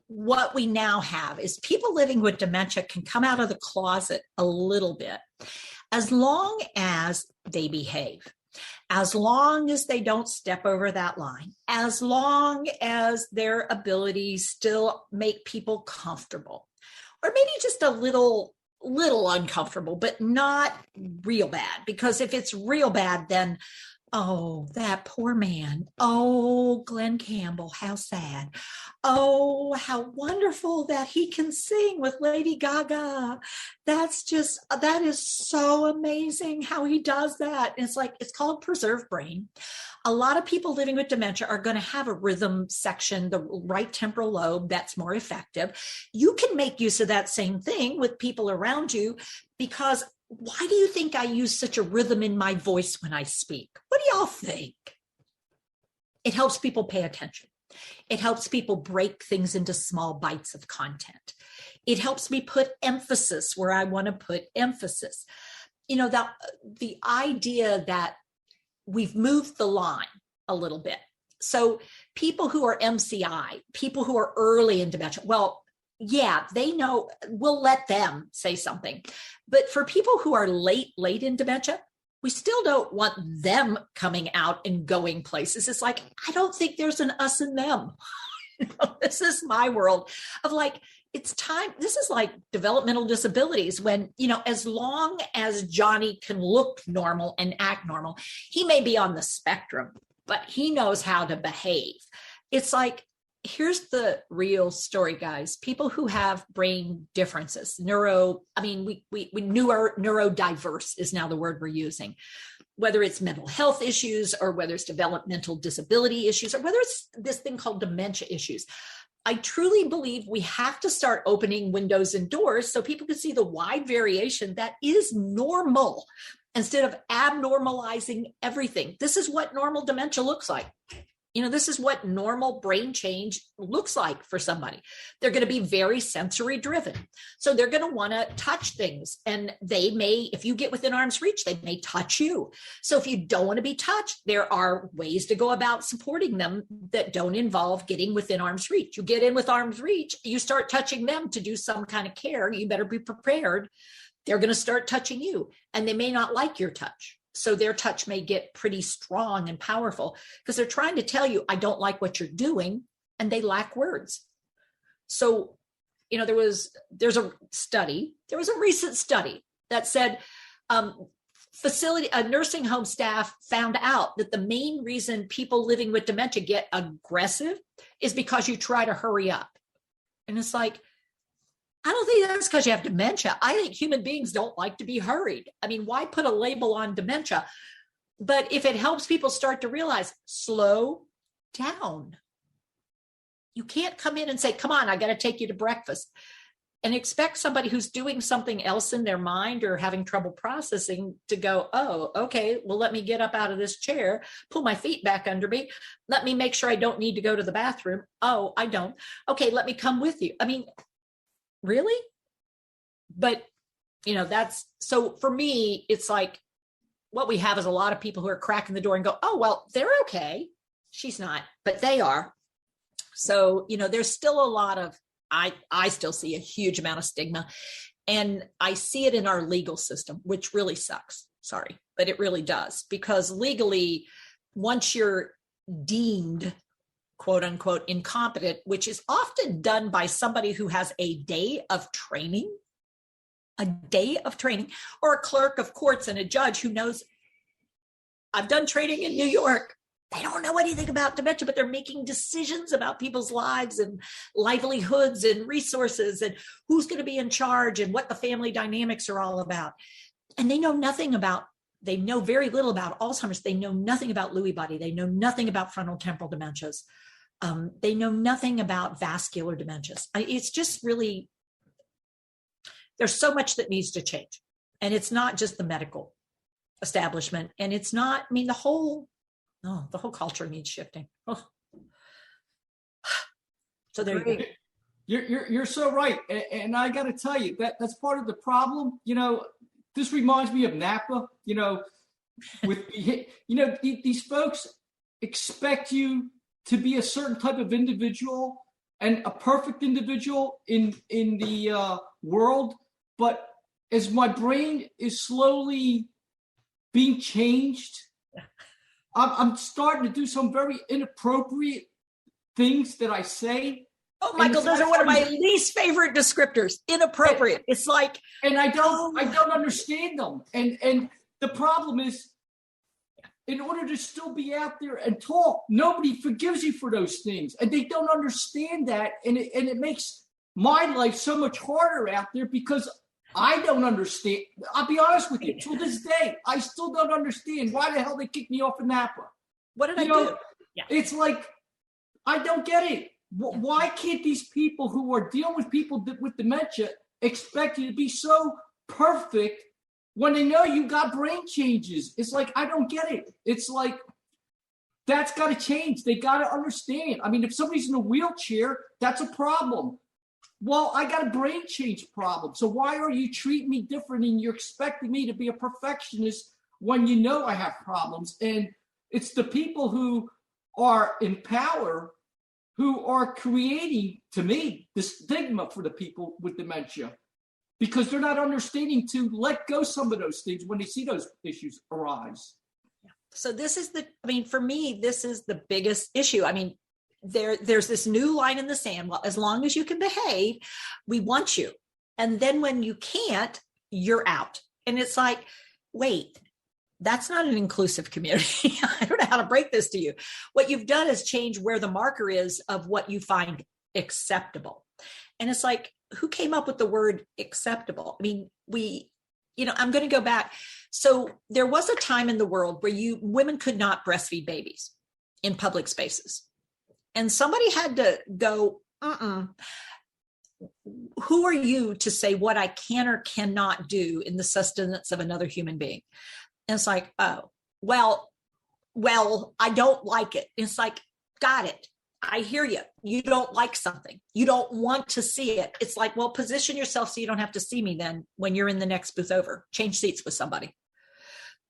what we now have is people living with dementia can come out of the closet a little bit, as long as they behave, as long as they don't step over that line, as long as their abilities still make people comfortable, or maybe just a little uncomfortable, but not real bad. Because if it's real bad, then, oh, that poor man. Oh, Glenn Campbell, how sad. Oh, how wonderful that he can sing with Lady Gaga. That is so amazing how he does that. And it's called preserved brain. A lot of people living with dementia are going to have a rhythm section, the right temporal lobe, that's more effective. You can make use of that same thing with people around you, because why do you think I use such a rhythm in my voice when I speak? What do y'all think? It helps people pay attention. It helps people break things into small bites of content. It helps me put emphasis where I want to put emphasis. The idea that we've moved the line a little bit. So people who are MCI, people who are early in dementia, well, yeah, they know, we'll let them say something. But for people who are late in dementia, we still don't want them coming out and going places. It's like, I don't think there's an us and them. This is my world of it's time. This is like developmental disabilities when, as long as Johnny can look normal and act normal, he may be on the spectrum, but he knows how to behave. It's like, here's the real story, guys. People who have brain differences, neurodiverse is now the word we're using, whether it's mental health issues or whether it's developmental disability issues or whether it's this thing called dementia issues. I truly believe we have to start opening windows and doors so people can see the wide variation that is normal instead of abnormalizing everything. This is what normal dementia looks like. This is what normal brain change looks like for somebody. They're going to be very sensory driven. So they're going to want to touch things. And they may, if you get within arm's reach, they may touch you. So if you don't want to be touched, there are ways to go about supporting them that don't involve getting within arm's reach. You get in with arm's reach, you start touching them to do some kind of care. You better be prepared. They're going to start touching you, and they may not like your touch. So their touch may get pretty strong and powerful because they're trying to tell you, I don't like what you're doing, and they lack words. So, there's a recent study that said nursing home staff found out that the main reason people living with dementia get aggressive is because you try to hurry up. And it's like, I don't think that's because you have dementia. I think human beings don't like to be hurried. I mean, why put a label on dementia? But if it helps people start to realize, slow down. You can't come in and say, come on, I got to take you to breakfast. and expect somebody who's doing something else in their mind or having trouble processing to go, oh, okay, well, let me get up out of this chair, pull my feet back under me. Let me make sure I don't need to go to the bathroom. Oh, I don't. Okay, let me come with you. I mean, really? But, that's, so for me, it's like what we have is a lot of people who are cracking the door and go, oh, well, they're okay. She's not, but they are. So, there's still a lot of, I still see a huge amount of stigma, and I see it in our legal system, which really sucks. Sorry, but it really does, because legally, once you're deemed quote unquote incompetent, which is often done by somebody who has a day of training, or a clerk of courts and a judge who knows, I've done training in New York. They don't know anything about dementia, but they're making decisions about people's lives and livelihoods and resources and who's going to be in charge and what the family dynamics are all about. And they know very little about Alzheimer's. They know nothing about Lewy body. They know nothing about frontal temporal dementias. They know nothing about vascular dementias. It's just really, there's so much that needs to change. And it's not just the medical establishment. And it's not, the whole culture needs shifting. Oh. So there you go. You're so right. And I got to tell you, that's part of the problem. This reminds me of Napa, with, these folks expect you to be a certain type of individual and a perfect individual in the world. But as my brain is slowly being changed, I'm starting to do some very inappropriate things that I say. Oh, Michael, those are one of my least favorite descriptors. Inappropriate. It's like, and I don't understand them. And the problem is, in order to still be out there and talk, nobody forgives you for those things, and they don't understand that, and it makes my life so much harder out there because I don't understand. I'll be honest with you. To this day, I still don't understand why the hell they kicked me off of Napa. What did I do? Yeah. It's like, I don't get it. Why can't these people who are dealing with people with dementia expect you to be so perfect when they know you got brain changes? It's like, I don't get it. It's like, that's got to change. They got to understand. If somebody's in a wheelchair, that's a problem. Well, I got a brain change problem. So why are you treating me different and you're expecting me to be a perfectionist when you know I have problems? And it's the people who are in power who are creating, to me, the stigma for the people with dementia, because they're not understanding to let go some of those things when they see those issues arise. So this is for me, this is the biggest issue. There's this new line in the sand. Well, as long as you can behave, we want you. And then when you can't, you're out. And it's like, wait, that's not an inclusive community. I don't know how to break this to you. What you've done is change where the marker is of what you find acceptable. And it's like, who came up with the word acceptable? I'm going to go back. So there was a time in the world where women could not breastfeed babies in public spaces. And somebody had to go, who are you to say what I can or cannot do in the sustenance of another human being? And it's like, oh, well, I don't like it. It's like, got it. I hear you. You don't like something. You don't want to see it. It's like, well, position yourself so you don't have to see me then when you're in the next booth over. Change seats with somebody.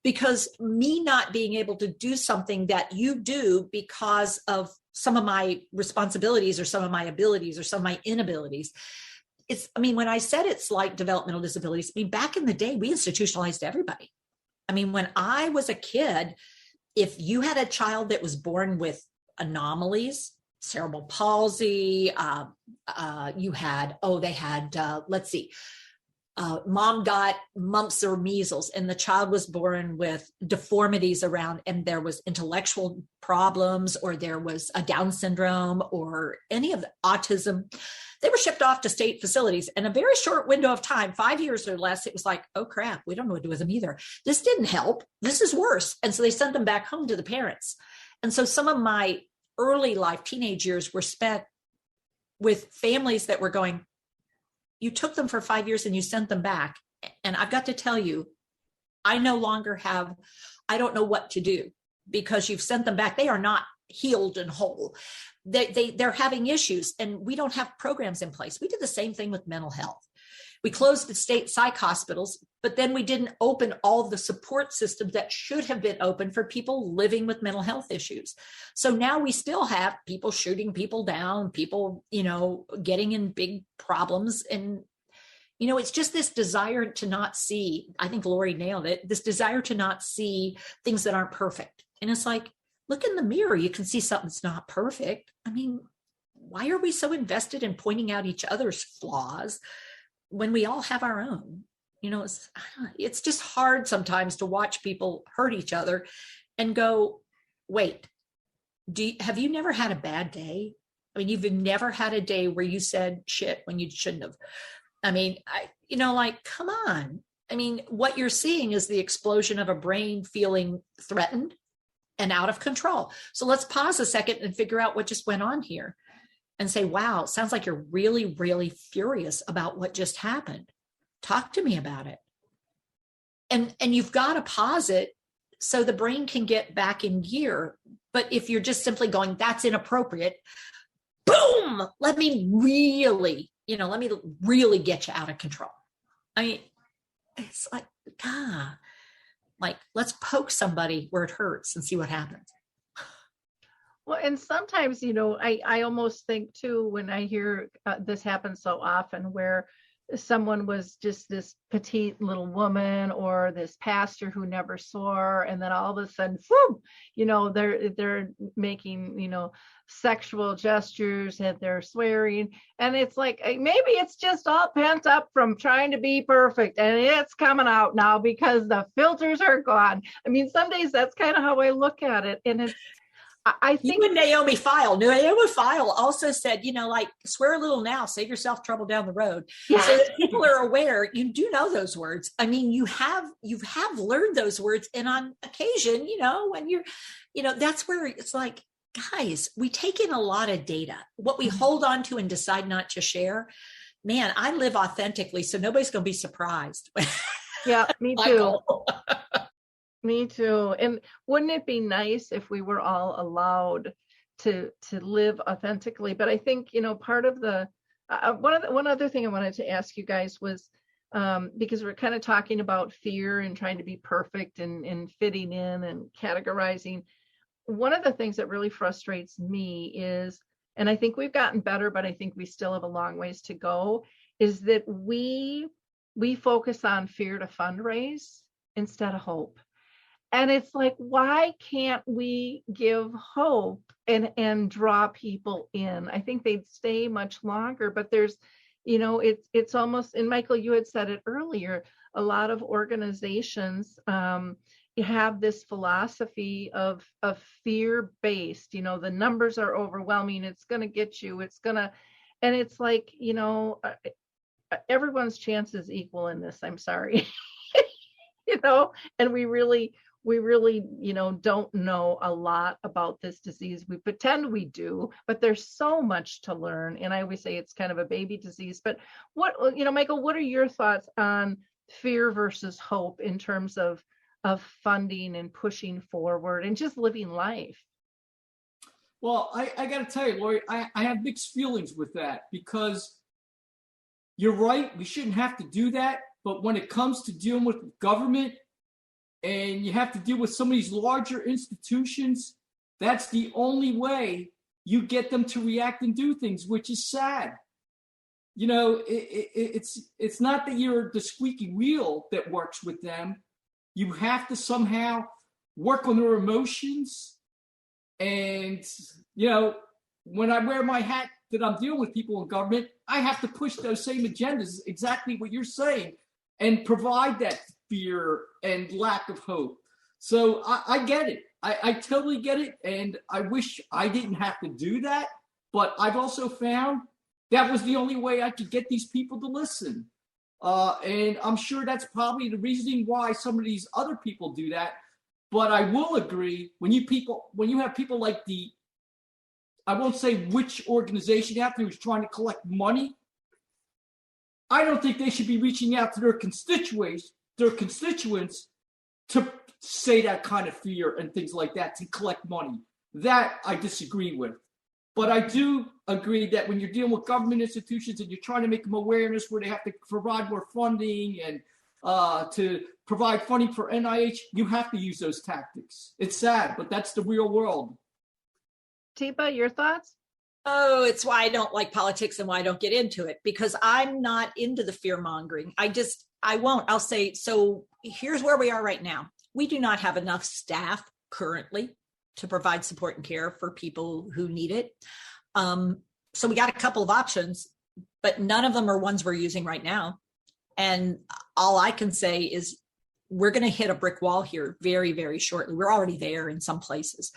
Because me not being able to do something that you do because of some of my responsibilities or some of my abilities or some of my inabilities. When I said it's like developmental disabilities, back in the day, we institutionalized everybody. When I was a kid, if you had a child that was born with anomalies, cerebral palsy, mom got mumps or measles and the child was born with deformities around, and there was intellectual problems, or there was a Down syndrome or any of the autism, they were shipped off to state facilities. In a very short window of time, 5 years or less, it was like, oh crap, we don't know what to do with them either. This didn't help. This is worse. And so they sent them back home to the parents. And so some of my early life, teenage years, were spent with families that were going, you took them for 5 years and you sent them back. And I've got to tell you, I no longer have, I don't know what to do because you've sent them back. They are not healed and whole. They're having issues and we don't have programs in place. We did the same thing with mental health. We closed the state psych hospitals, but then we didn't open all the support systems that should have been open for people living with mental health issues. So now we still have people shooting people down, people, getting in big problems. And, it's just this desire to not see, I think Lori nailed it, this desire to not see things that aren't perfect. And it's like, look in the mirror, you can see something's not perfect. I mean, why are we so invested in pointing out each other's flaws when we all have our own? It's just hard sometimes to watch people hurt each other and go, wait, have you never had a bad day? I mean, you've never had a day where you said shit when you shouldn't have. I mean, come on. I mean, what you're seeing is the explosion of a brain feeling threatened and out of control. So let's pause a second and figure out what just went on here and say, wow, it sounds like you're really, really furious about what just happened. Talk to me about it. And you've got to pause it so the brain can get back in gear. But if you're just simply going, that's inappropriate, boom, let me really get you out of control. I mean, it's like, God, let's poke somebody where it hurts and see what happens. Well, and sometimes, I almost think too, when I hear this happen so often where someone was just this petite little woman or this pastor who never saw her, and then all of a sudden, whoom, they're making, sexual gestures and they're swearing. And it's like, maybe it's just all pent up from trying to be perfect and it's coming out now because the filters are gone. I mean, some days that's kind of how I look at it. And it's, I think Naomi Feil also said, swear a little now, save yourself trouble down the road. Yeah. So that people are aware, you do know those words. I mean, you have learned those words. And on occasion, when you're, that's where it's like, guys, we take in a lot of data. What we hold on to and decide not to share. Man, I live authentically, so nobody's going to be surprised. Yeah, me too. Me too. And wouldn't it be nice if we were all allowed to live authentically? But I think, part of the one other thing I wanted to ask you guys was because we're kind of talking about fear and trying to be perfect and fitting in and categorizing. One of the things that really frustrates me is, and I think we've gotten better, but I think we still have a long ways to go, is that we focus on fear to fundraise instead of hope. And it's like, why can't we give hope and draw people in? I think they'd stay much longer, but there's, it's almost, and Michael, you had said it earlier, a lot of organizations have this philosophy of fear-based, the numbers are overwhelming, it's going to get you, and it's like, everyone's chance is equal in this, I'm sorry. And we really, don't know a lot about this disease. We pretend we do, but there's so much to learn. And I always say it's kind of a baby disease. But what, Michael, what are your thoughts on fear versus hope in terms of funding and pushing forward and just living life? Well, I got to tell you, Lori, I have mixed feelings with that because you're right. We shouldn't have to do that. But when it comes to dealing with government, and you have to deal with some of these larger institutions, that's the only way you get them to react and do things, which is sad. It's not that you're the squeaky wheel that works with them. You have to somehow work on their emotions. And, when I wear my hat that I'm dealing with people in government, I have to push those same agendas, exactly what you're saying, and provide that fear and lack of hope. So I get it. I totally get it. And I wish I didn't have to do that. But I've also found that was the only way I could get these people to listen. And I'm sure that's probably the reasoning why some of these other people do that. But I will agree, when you have people like I won't say which organization out there who's trying to collect money, I don't think they should be reaching out to their constituents to say that kind of fear and things like that to collect money. That I disagree with. But I do agree that when you're dealing with government institutions and you're trying to make them awareness where they have to provide more funding and to provide funding for NIH, you have to use those tactics. It's sad, but that's the real world. Teepa, your thoughts? Oh, it's why I don't like politics and why I don't get into it, because I'm not into the fear mongering. I won't. I'll say, so here's where we are right now. We do not have enough staff currently to provide support and care for people who need it. So we got a couple of options, but none of them are ones we're using right now. And all I can say is we're going to hit a brick wall here very, very shortly. We're already there in some places.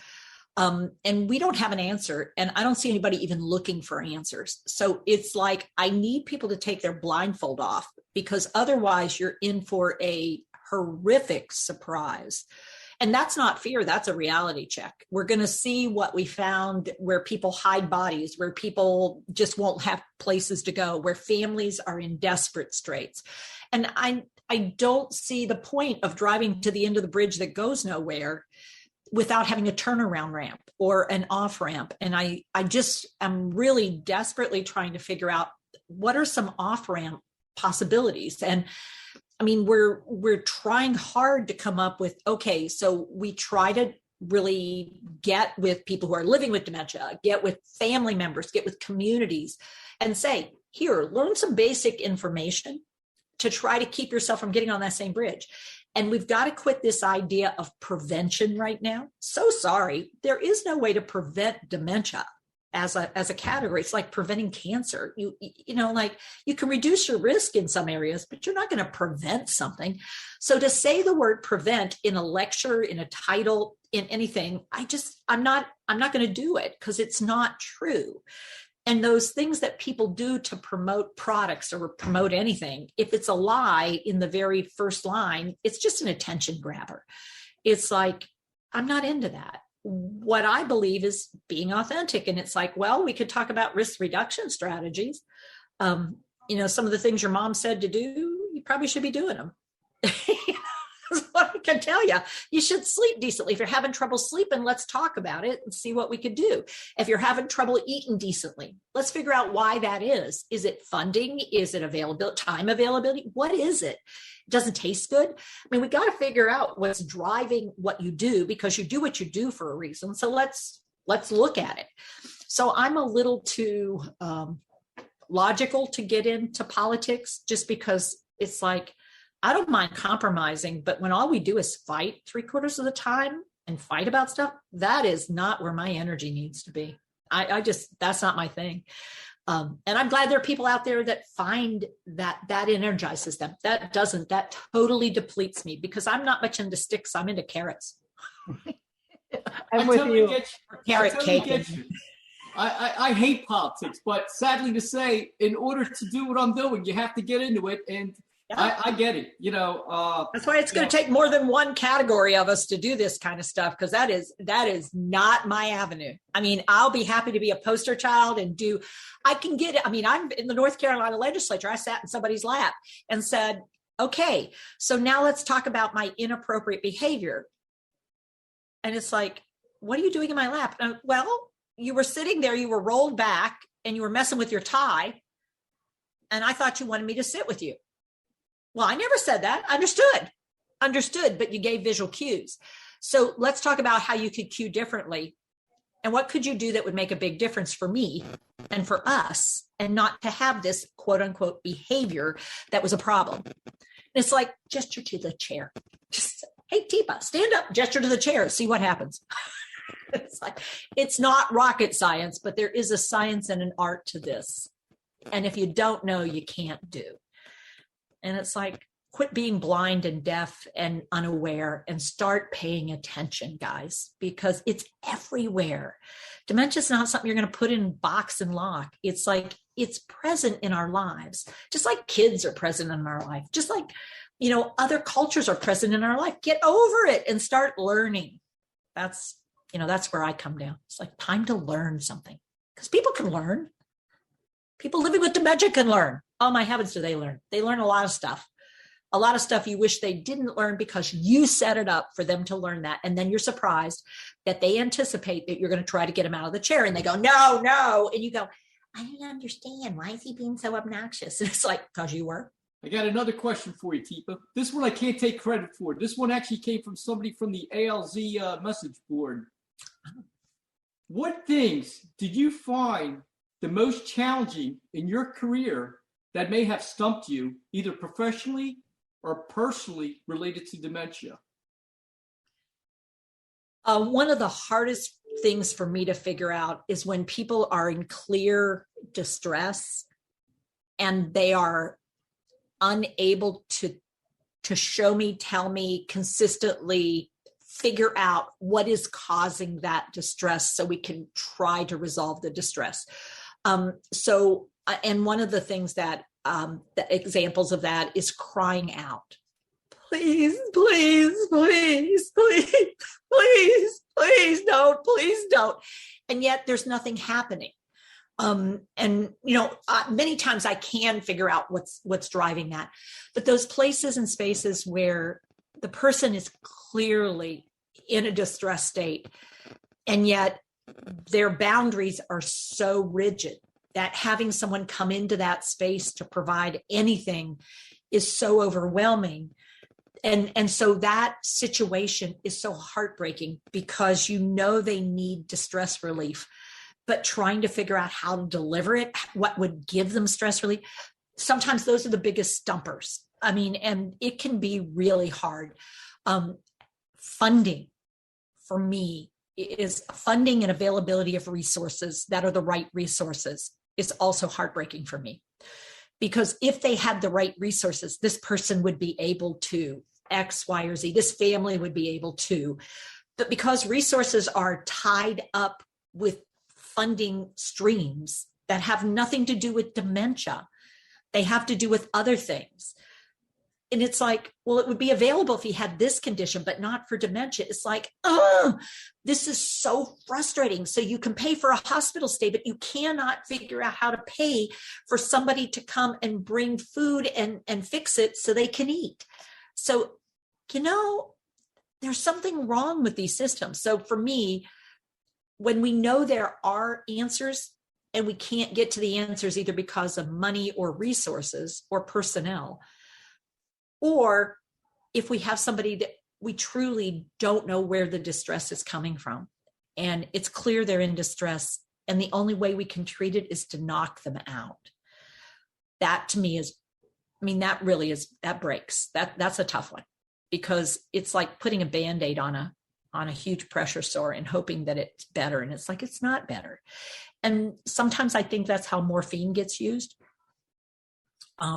And we don't have an answer. And I don't see anybody even looking for answers. So it's like, I need people to take their blindfold off, because otherwise you're in for a horrific surprise. And that's not fear. That's a reality check. We're going to see what we found, where people hide bodies, where people just won't have places to go, where families are in desperate straits. And I don't see the point of driving to the end of the bridge that goes nowhere without having a turnaround ramp or an off ramp. And I just am really desperately trying to figure out what are some off ramp possibilities. And I mean, we're trying hard to come up with, okay, so we try to really get with people who are living with dementia, get with family members, get with communities, and say, here, learn some basic information to try to keep yourself from getting on that same bridge. And we've got to quit this idea of prevention right now. So sorry, there is no way to prevent dementia as a category. It's like preventing cancer. You know, like you can reduce your risk in some areas, but you're not going to prevent something. So to say the word prevent in a lecture, in a title, in anything, I'm not going to do it, because it's not true. And those things that people do to promote products or promote anything, if it's a lie in the very first line, it's just an attention grabber. It's like, I'm not into that. What I believe is being authentic. And it's like, well, we could talk about risk reduction strategies. Some of the things your mom said to do, you probably should be doing them. That's what I can tell you. You should sleep decently. If you're having trouble sleeping, let's talk about it and see what we could do. If you're having trouble eating decently, let's figure out why that is. Is it funding? Is it availability, time availability? What is it? It doesn't taste good. I mean, we got to figure out what's driving what you do, because you do what you do for a reason. So let's look at it. So I'm a little too logical to get into politics, just because it's like, I don't mind compromising, but when all we do is fight 3/4 of the time and fight about stuff, that is not where my energy needs to be. That's not my thing. And I'm glad there are people out there that find that energizes them. That totally depletes me, because I'm not much into sticks. I'm into carrots. I'm with you. Carrot cake. I hate politics, but sadly to say, in order to do what I'm doing, you have to get into it. And yeah. I get it. That's why it's going to take more than one category of us to do this kind of stuff, because that is not my avenue. I mean, I'll be happy to be a poster child and I'm in the North Carolina legislature. I sat in somebody's lap and said, okay, so now let's talk about my inappropriate behavior. And it's like, what are you doing in my lap? Well, you were sitting there, you were rolled back, and you were messing with your tie. And I thought you wanted me to sit with you. Well, I never said that. Understood, but you gave visual cues. So let's talk about how you could cue differently. And what could you do that would make a big difference for me and for us, and not to have this quote unquote behavior that was a problem. And it's like, gesture to the chair. Just, hey, Teepa, stand up, gesture to the chair, see what happens. It's like, it's not rocket science, but there is a science and an art to this. And if you don't know, you can't do. And it's like, quit being blind and deaf and unaware and start paying attention, guys, because it's everywhere. Dementia is not something you're going to put in box and lock. It's like, it's present in our lives, just like kids are present in our life, just like, other cultures are present in our life. Get over it and start learning. That's where I come down. It's like time to learn something, because people can learn. People living with dementia can learn. Oh my heavens, do they learn? They learn a lot of stuff. A lot of stuff you wish they didn't learn because you set it up for them to learn that. And then you're surprised that they anticipate that you're going to try to get them out of the chair. And they go, no, no. And you go, I don't understand. Why is he being so obnoxious? And it's like, because you were. I got another question for you, Teepa. This one I can't take credit for. This one actually came from somebody from the ALZ message board. What things did you find the most challenging in your career that may have stumped you, either professionally or personally related to dementia? One of the hardest things for me to figure out is when people are in clear distress and they are unable to show me, tell me consistently, figure out what is causing that distress so we can try to resolve the distress. And one of the things that the examples of that is crying out. Please, please, please, please, please, please don't. And yet there's nothing happening. Many times I can figure out what's driving that. But those places and spaces where the person is clearly in a distressed state, and yet their boundaries are so rigid that having someone come into that space to provide anything is so overwhelming. And so that situation is so heartbreaking because you know they need distress relief, but trying to figure out how to deliver it, what would give them stress relief. Sometimes those are the biggest stumpers. I mean, and it can be really hard. Funding for me is funding and availability of resources that are the right resources is also heartbreaking for me. Because if they had the right resources, this person would be able to X, Y, or Z. This family would be able to. But because resources are tied up with funding streams that have nothing to do with dementia, they have to do with other things. And it's like, well, it would be available if he had this condition, but not for dementia. It's like, this is so frustrating. So you can pay for a hospital stay, but you cannot figure out how to pay for somebody to come and bring food and fix it so they can eat. So, there's something wrong with these systems. So for me, when we know there are answers and we can't get to the answers either because of money or resources or personnel, or if we have somebody that we truly don't know where the distress is coming from, and it's clear they're in distress, and the only way we can treat it is to knock them out. That to me that breaks. That's a tough one, because it's like putting a Band-Aid on a huge pressure sore and hoping that it's better. And it's like, it's not better. And sometimes I think that's how morphine gets used.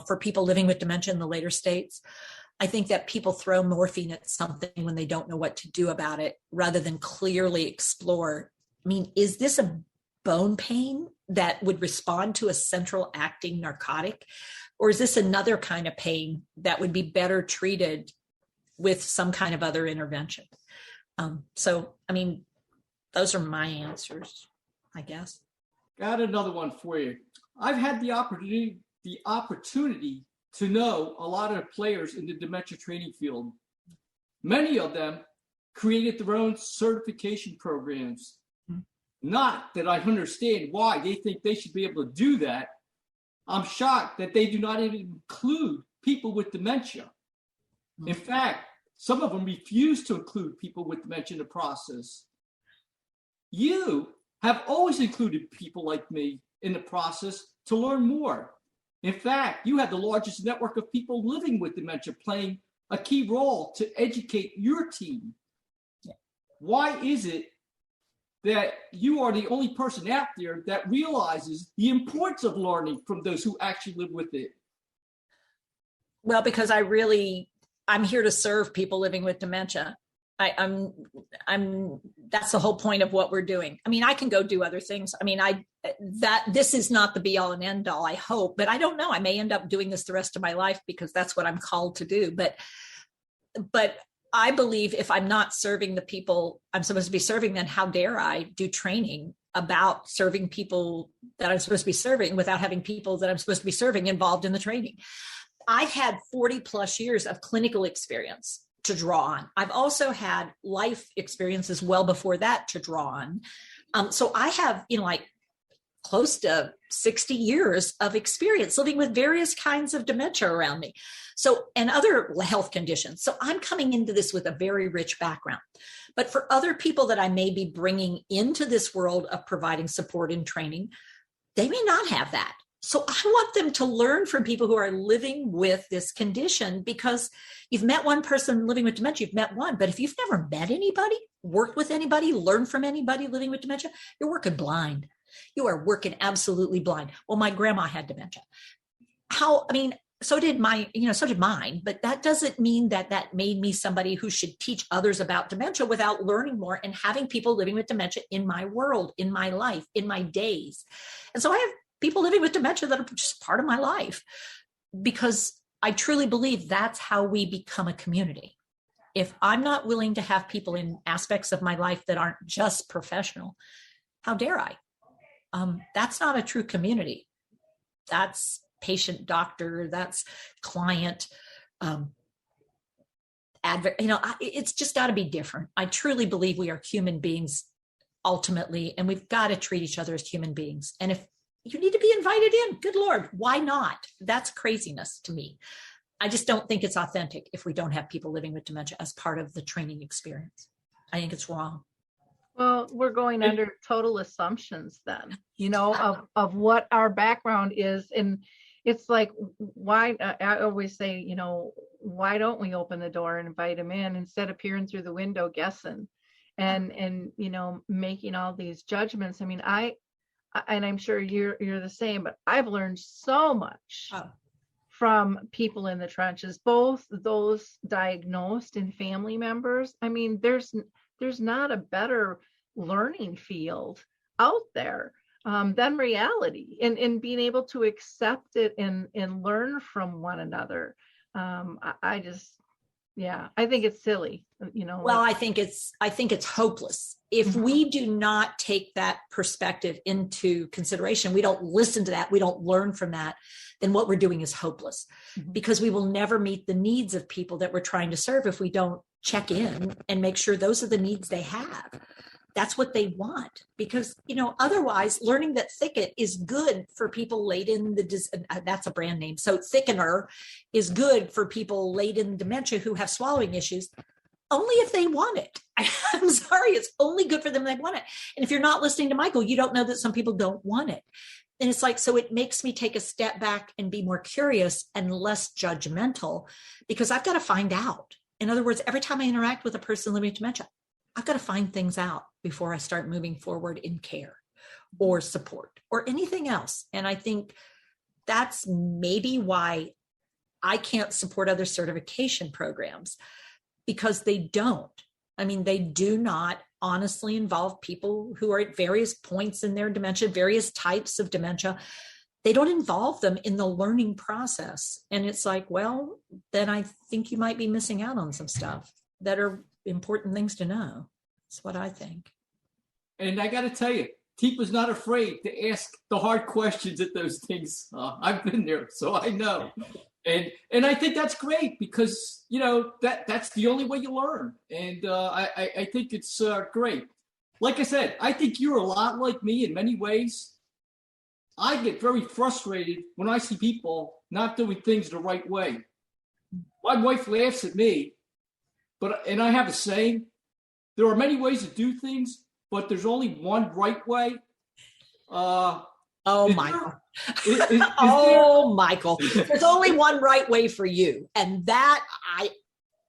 For people living with dementia in the later states, I think that people throw morphine at something when they don't know what to do about it, rather than clearly explore, is this a bone pain that would respond to a central acting narcotic? Or is this another kind of pain that would be better treated with some kind of other intervention? Those are my answers, I guess. Got another one for you. I've had the opportunity to know a lot of players in the dementia training field. Many of them created their own certification programs. Not that I understand why they think they should be able to do that. I'm shocked that they do not even include people with dementia. In fact, some of them refuse to include people with dementia in the process. You have always included people like me in the process to learn more. In fact, you have the largest network of people living with dementia playing a key role to educate your team. Why is it that you are the only person out there that realizes the importance of learning from those who actually live with it? Well, because I'm here to serve people living with dementia. That's the whole point of what we're doing. I can go do other things. This is not the be all and end all, I hope, but I don't know. I may end up doing this the rest of my life because that's what I'm called to do. But I believe if I'm not serving the people I'm supposed to be serving, then how dare I do training about serving people that I'm supposed to be serving without having people that I'm supposed to be serving involved in the training. I've had 40 plus years of clinical experience to draw on. I've also had life experiences well before that to draw on. So I have, like close to 60 years of experience living with various kinds of dementia around me. So, and other health conditions. So I'm coming into this with a very rich background. But for other people that I may be bringing into this world of providing support and training, they may not have that. So I want them to learn from people who are living with this condition, because you've met one person living with dementia, you've met one, but if you've never met anybody, worked with anybody, learned from anybody living with dementia, you're working blind. You are working absolutely blind. Well, my grandma had dementia. So did mine, but that doesn't mean that made me somebody who should teach others about dementia without learning more and having people living with dementia in my world, in my life, in my days. And so I have people living with dementia that are just part of my life, because I truly believe that's how we become a community. If I'm not willing to have people in aspects of my life that aren't just professional, how dare I? That's not a true community. That's patient, doctor, that's client, it's just got to be different. I truly believe we are human beings ultimately, and we've got to treat each other as human beings. And if you need to be invited in, good Lord, why not? That's craziness to me. I just don't think it's authentic if we don't have people living with dementia as part of the training experience. I think it's wrong. Well, we're going under total assumptions then, of what our background is. And it's like, why, I always say, why don't we open the door and invite them in instead of peering through the window guessing and making all these judgments. I mean, and I'm sure you're the same, but I've learned so much from people in the trenches, both those diagnosed and family members. I mean, there's not a better learning field out there than reality, and being able to accept it and learn from one another. I think it's silly, Well, I think it's hopeless. If we do not take that perspective into consideration, we don't listen to that, we don't learn from that, then what we're doing is hopeless, because we will never meet the needs of people that we're trying to serve if we don't check in and make sure those are the needs they have. That's what they want, because, otherwise learning that Thicket is good for people late in that's a brand name. So thickener is good for people late in dementia who have swallowing issues, only if they want it. I'm sorry, it's only good for them if they want it. And if you're not listening to Michael, you don't know that some people don't want it. And it's like, so it makes me take a step back and be more curious and less judgmental, because I've got to find out. In other words, every time I interact with a person living with dementia, I've got to find things out before I start moving forward in care or support or anything else. And I think that's maybe why I can't support other certification programs, because they don't. I mean, they do not honestly involve people who are at various points in their dementia, various types of dementia. They don't involve them in the learning process. And it's like, well, then I think you might be missing out on some stuff that are important things to know. That's what I think. And I got to tell you, Teepa's not afraid to ask the hard questions at those things. I've been there, so I know. And I think that's great, because, that's the only way you learn. And I think it's great. Like I said, I think you're a lot like me in many ways. I get very frustrated when I see people not doing things the right way. My wife laughs at me, and I have a saying, there are many ways to do things, but there's only one right way. Michael. Michael. There's only one right way for you. And that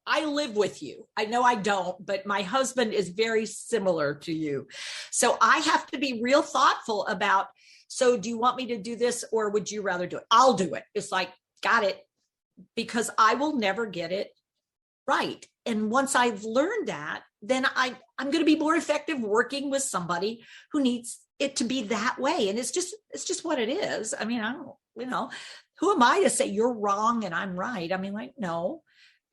I live with you. I know I don't, but my husband is very similar to you. So I have to be real thoughtful about, so do you want me to do this, or would you rather do it? I'll do it. It's like, got it. Because I will never get it right. And once I've learned that, then I'm going to be more effective working with somebody who needs it to be that way. And it's just what it is. I mean, I don't, who am I to say you're wrong and I'm right? I mean, like, no,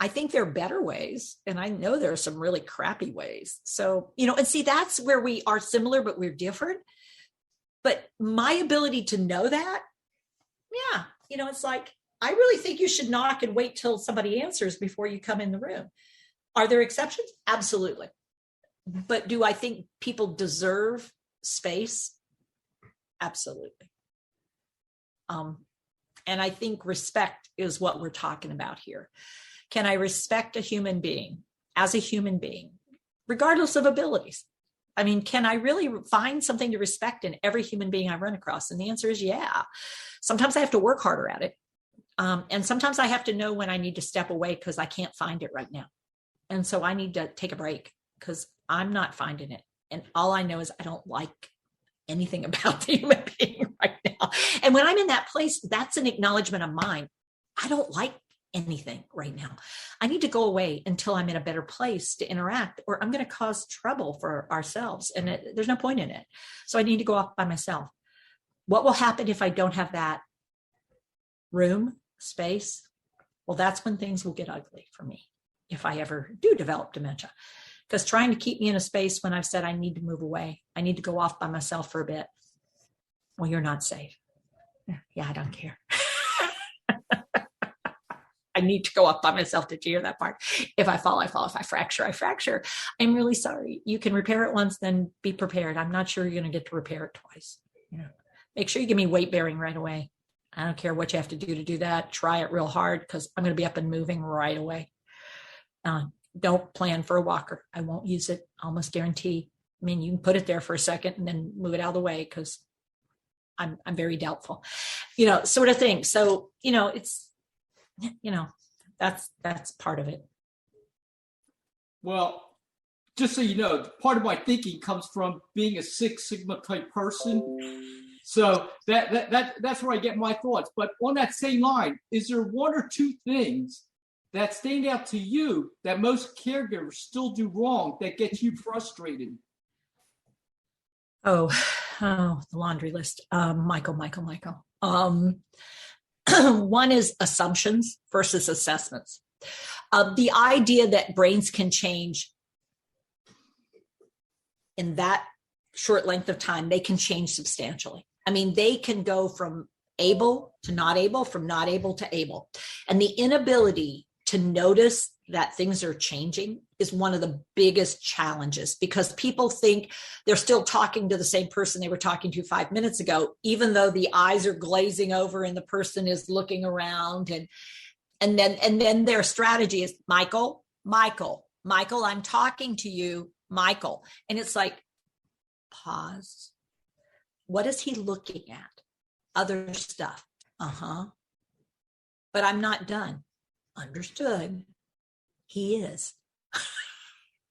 I think there are better ways. And I know there are some really crappy ways. So, and see, that's where we are similar, but we're different, But my ability to know that, yeah, it's like, I really think you should knock and wait till somebody answers before you come in the room. Are there exceptions? Absolutely. But do I think people deserve space? Absolutely. And I think respect is what we're talking about here. Can I respect a human being as a human being, regardless of abilities? I mean, can I really find something to respect in every human being I run across? And the answer is yeah. Sometimes I have to work harder at it. And sometimes I have to know when I need to step away because I can't find it right now. And so I need to take a break because I'm not finding it. And all I know is I don't like anything about the human being right now. And when I'm in that place, that's an acknowledgement of mine. I don't like anything right now. I need to go away until I'm in a better place to interact, or I'm going to cause trouble for ourselves. And there's no point in it. So I need to go off by myself. What will happen if I don't have that room, space? Well, that's when things will get ugly for me if I ever do develop dementia. Because trying to keep me in a space when I've said I need to move away, I need to go off by myself for a bit. Well, you're not safe. Yeah, I don't care. I need to go off by myself. Did you hear that part? If I fall, I fall. If I fracture, I fracture. I'm really sorry. You can repair it once, then be prepared. I'm not sure you're going to get to repair it twice. Make sure you give me weight bearing right away. I don't care what you have to do that. Try it real hard because I'm going to be up and moving right away. Don't plan for a walker. I won't use it. Almost guarantee. I mean, you can put it there for a second and then move it out of the way because I'm very doubtful, sort of thing. So, it's, that's part of it. Well, just so you know, part of my thinking comes from being a Six Sigma type person. So that's where I get my thoughts. But on that same line, is there one or two things that stand out to you that most caregivers still do wrong that gets you frustrated? Oh, the laundry list. Michael. One is assumptions versus assessments. The idea that brains can change in that short length of time, they can change substantially. I mean, they can go from able to not able, from not able to able. And the inability to notice that things are changing is one of the biggest challenges because people think they're still talking to the same person they were talking to 5 minutes ago, even though the eyes are glazing over and the person is looking around. And then their strategy is, Michael, I'm talking to you, Michael. And it's like, pause. What is he looking at? Other stuff. But I'm not done. Understood. He is.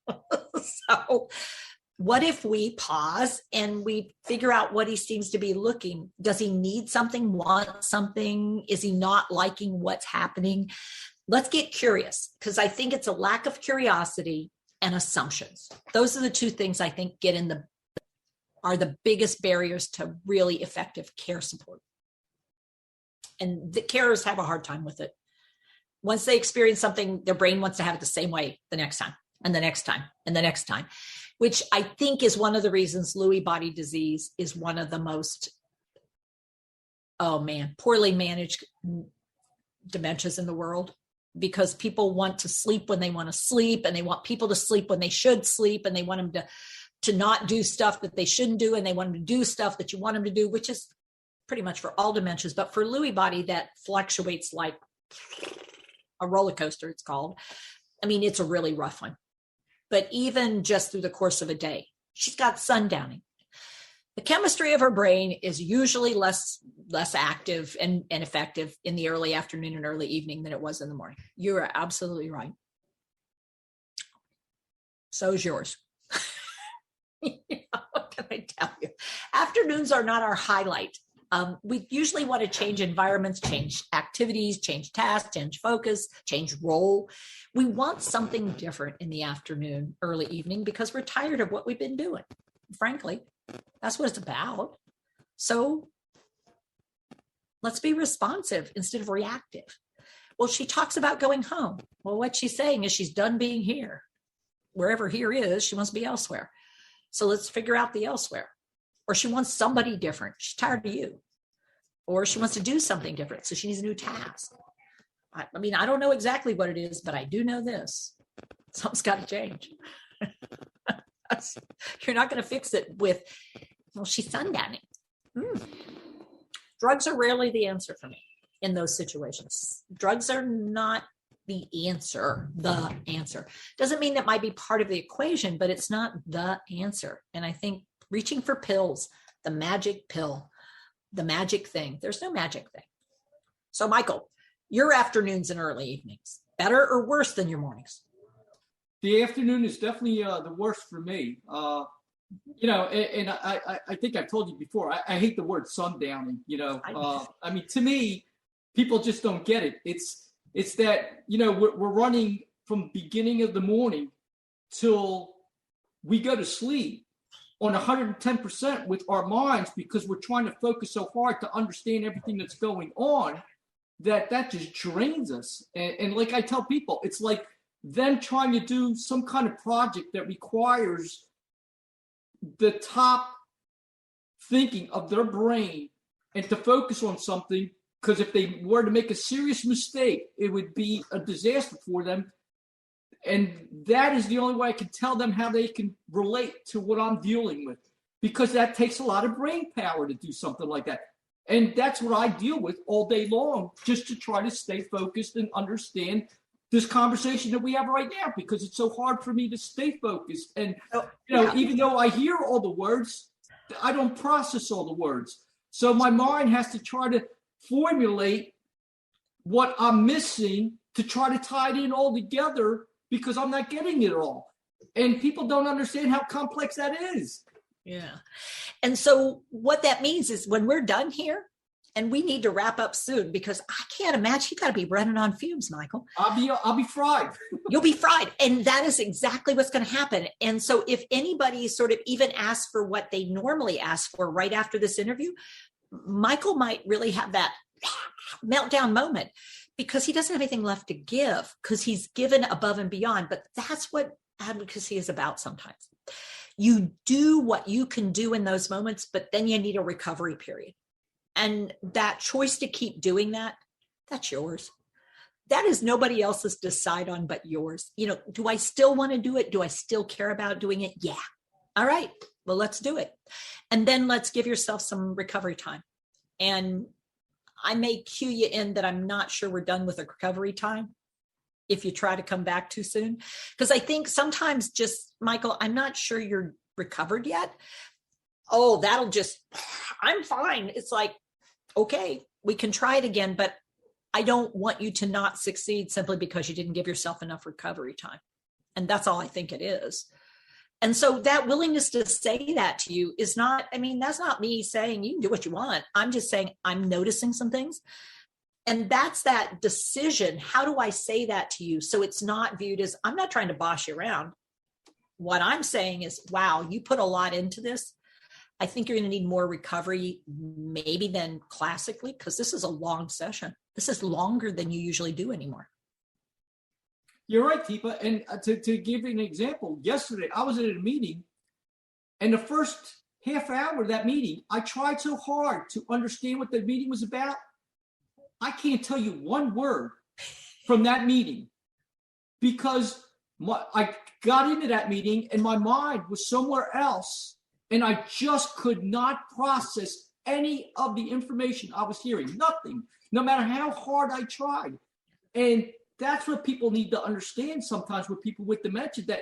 So what if we pause and we figure out what he seems to be looking? Does he need something, want something? Is he not liking what's happening? Let's get curious because I think it's a lack of curiosity and assumptions. Those are the two things I think are the biggest barriers to really effective care support. And the carers have a hard time with it. Once they experience something, their brain wants to have it the same way the next time and the next time and the next time, which I think is one of the reasons Lewy body disease is one of the most, poorly managed dementias in the world, because people want to sleep when they want to sleep, and they want people to sleep when they should sleep, and they want them to not do stuff that they shouldn't do, and they want them to do stuff that you want them to do, which is pretty much for all dementias. But for Lewy body, that fluctuates like a roller coaster, it's called. I mean, it's a really rough one. But even just through the course of a day, she's got sundowning. The chemistry of her brain is usually less active and effective in the early afternoon and early evening than it was in the morning. You are absolutely right. So is yours. What can I tell you? Afternoons are not our highlight. We usually want to change environments, change activities, change tasks, change focus, change role. We want something different in the afternoon, early evening, because we're tired of what we've been doing. Frankly, that's what it's about. So let's be responsive instead of reactive. Well, she talks about going home. Well, what she's saying is she's done being here. Wherever here is, she must be elsewhere. So let's figure out the elsewhere. or she wants somebody different. She's tired of you, or she wants to do something different. So she needs a new task. I mean, I don't know exactly what it is, but I do know this. Something's got to change. You're not going to fix it with, well, she's sundowning. Drugs are rarely the answer for me in those situations. Drugs are not the answer. Doesn't mean that might be part of the equation, but it's not the answer. And I think reaching for pills, the magic pill, the magic thing, there's no magic thing. So Michael, your afternoons and early evenings, better or worse than your mornings? The afternoon is definitely the worst for me. And I think I've told you before, I hate the word sundowning, I mean, to me, people just don't get it. It's that, we're running from beginning of the morning till we go to sleep on 110% with our minds, because we're trying to focus so hard to understand everything that's going on that just drains us. And like I tell people, it's like them trying to do some kind of project that requires the top thinking of their brain and to focus on something, because if they were to make a serious mistake, it would be a disaster for them. And that is the only way I can tell them how they can relate to what I'm dealing with, because that takes a lot of brain power to do something like that. And that's what I deal with all day long, just to try to stay focused and understand this conversation that we have right now, because it's so hard for me to stay focused. And, even though I hear all the words, I don't process all the words. So my mind has to try to formulate what I'm missing to try to tie it in all together, because I'm not getting it all. And people don't understand how complex that is. Yeah. And so what that means is when we're done here, and we need to wrap up soon, because I can't imagine, you got to be running on fumes, Michael. I'll be fried. You'll be fried. And that is exactly what's going to happen. And so if anybody sort of even asks for what they normally ask for right after this interview, Michael might really have that meltdown moment, because he doesn't have anything left to give, because he's given above and beyond. But that's what advocacy is about sometimes. You do what you can do in those moments, but then you need a recovery period. And that choice to keep doing that, that's yours. That is nobody else's decide on but yours. Do I still want to do it? Do I still care about doing it? Yeah. All right. Well, let's do it. And then let's give yourself some recovery time. And I may cue you in that I'm not sure we're done with the recovery time if you try to come back too soon. Because I think sometimes just, Michael, I'm not sure you're recovered yet. Oh, I'm fine. It's like, okay, we can try it again, but I don't want you to not succeed simply because you didn't give yourself enough recovery time. And that's all I think it is. And so that willingness to say that to you is not, that's not me saying you can do what you want. I'm just saying I'm noticing some things. And that's that decision. How do I say that to you? So it's not viewed as, I'm not trying to boss you around. What I'm saying is, wow, you put a lot into this. I think you're going to need more recovery maybe than classically, because this is a long session. This is longer than you usually do anymore. You're right, Teepa. And to give you an example, yesterday I was at a meeting, and the first half hour of that meeting, I tried so hard to understand what the meeting was about. I can't tell you one word from that meeting, because I got into that meeting and my mind was somewhere else. And I just could not process any of the information I was hearing, nothing, no matter how hard I tried. And that's what people need to understand sometimes with people with dementia, that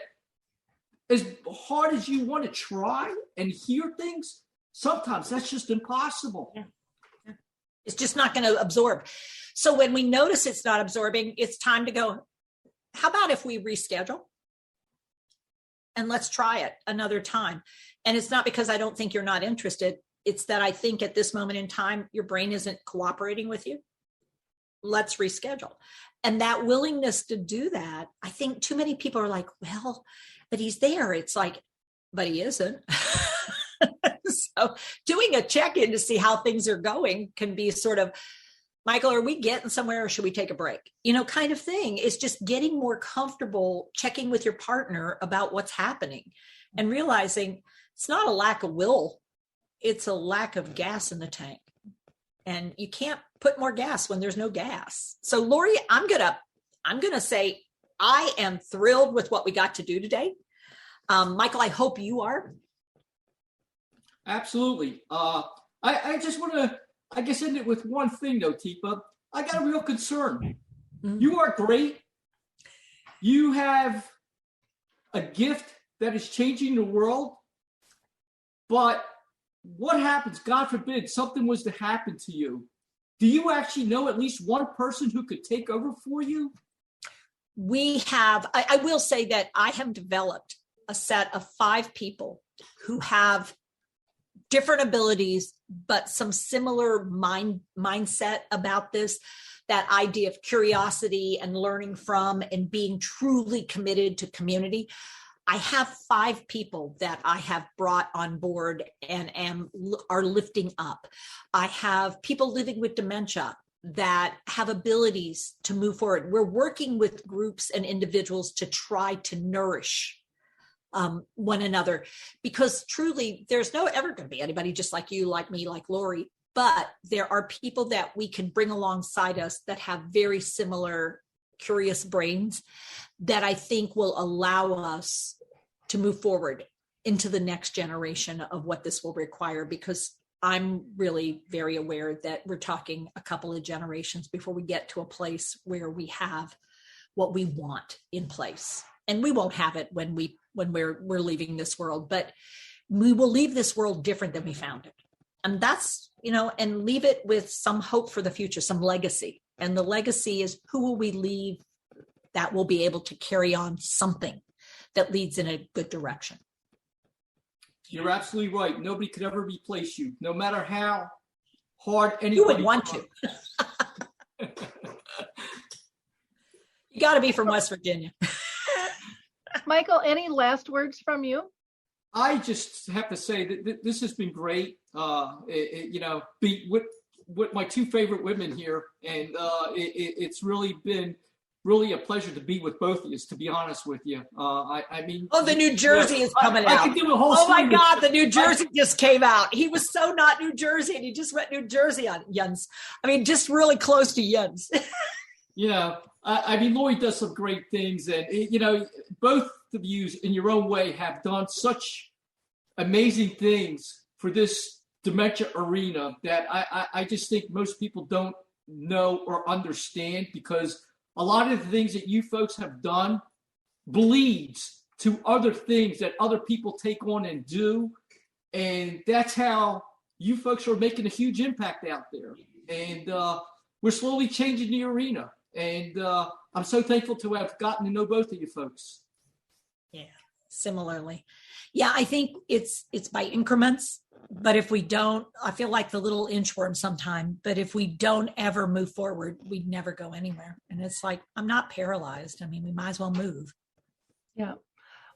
as hard as you want to try and hear things, sometimes that's just impossible. Yeah. It's just not going to absorb. So when we notice it's not absorbing, it's time to go, how about if we reschedule? And let's try it another time. And it's not because I don't think you're not interested. It's that I think at this moment in time, your brain isn't cooperating with you. Let's reschedule. And that willingness to do that, I think too many people are like, well, but he's there. It's like, but he isn't. So doing a check-in to see how things are going can be sort of, Michael, are we getting somewhere or should we take a break? Kind of thing. It's just getting more comfortable checking with your partner about what's happening and realizing it's not a lack of will. it's a lack of gas in the tank. And you can't put more gas when there's no gas. So Lori, I'm gonna say I am thrilled with what we got to do today. Michael, I hope you are. Absolutely. I just want to, I guess, end it with one thing though, Teepa. I got a real concern. Mm-hmm. You are great. You have a gift that is changing the world. But what happens, God forbid, something was to happen to you? Do you actually know at least one person who could take over for you? We have, I will say that I have developed a set of 5 people who have different abilities, but some similar mindset about this, that idea of curiosity and learning from and being truly committed to community. I have 5 people that I have brought on board and are lifting up. I have people living with dementia that have abilities to move forward. We're working with groups and individuals to try to nourish one another, because truly there's no ever going to be anybody just like you, like me, like Lori, but there are people that we can bring alongside us that have very similar curious brains that I think will allow us to move forward into the next generation of what this will require, because I'm really very aware that we're talking a couple of generations before we get to a place where we have what we want in place. And we won't have it when we're leaving this world, but we will leave this world different than we found it. And that's, and leave it with some hope for the future, some legacy. And the legacy is, who will we leave that will be able to carry on something that leads in a good direction? You're absolutely right. Nobody could ever replace you, no matter how hard anybody. You would want to. You got to be from West Virginia. Michael, any last words from you? I just have to say that this has been great. Be with my 2 favorite women here, and it's really been a pleasure to be with both of you, to be honest with you. I mean, the New Jersey is coming out. I could do a whole oh my God, the New Jersey just came out. He was so not New Jersey, and he just went New Jersey on Jens. I mean, just really close to Jens. I mean, Lori does some great things, and both of you in your own way have done such amazing things for this dementia arena that I just think most people don't know or understand, because a lot of the things that you folks have done bleeds to other things that other people take on and do. And that's how you folks are making a huge impact out there. And we're slowly changing the arena. And I'm so thankful to have gotten to know both of you folks. Yeah, similarly. Yeah, I think it's by increments. But if we don't, I feel like the little inchworm sometime, but if we don't ever move forward, we'd never go anywhere. And it's like, I'm not paralyzed. I mean, we might as well move. Yeah.